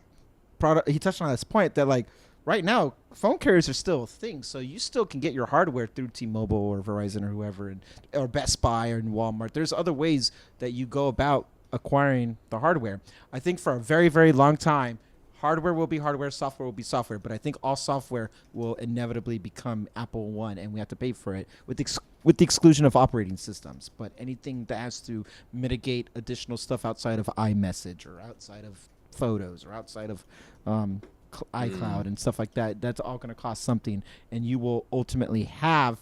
product, he touched on this point that like right now phone carriers are still a thing, so you still can get your hardware through T-Mobile or Verizon or whoever, or Best Buy or Walmart. There's other ways that you go about acquiring the hardware. I think for a very, very long time, hardware will be hardware, software will be software, but I think all software will inevitably become Apple One, and we have to pay for it with the exclusion of operating systems. But anything that has to mitigate additional stuff outside of iMessage or outside of Photos or outside of iCloud and stuff like that, that's all going to cost something, and you will ultimately have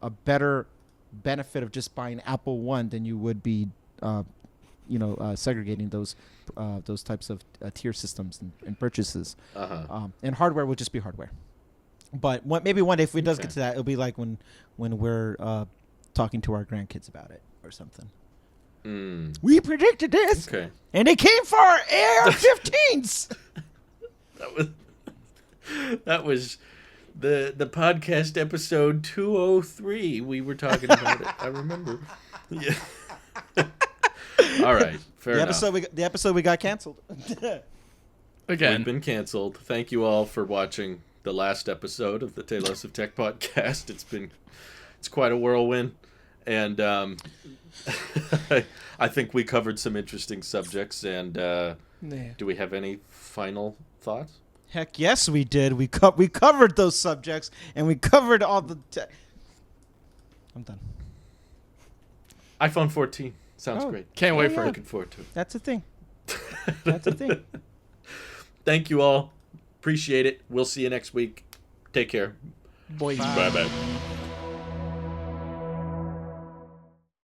a better benefit of just buying Apple One than you would be segregating those types of tier systems and purchases. And hardware will just be hardware. But maybe one day if it does get to that, it'll be like when we're talking to our grandkids about it or something. We predicted this, and they came for our AR-15s. That was the podcast episode 203. We were talking about it. I remember. Yeah. All right. Fair enough. The episode we got canceled. Again. We've been canceled. Thank you all for watching the last episode of the Taylors of Tech podcast. It's quite a whirlwind, and I think we covered some interesting subjects. And do we have any final thoughts? Heck yes, we did. We covered those subjects, and we covered all the. I'm done. iPhone 14 sounds great. Can't wait for it. Looking forward to it. That's a thing. That's a thing. Thank you all. Appreciate it. We'll see you next week. Take care. Boys. Bye-bye.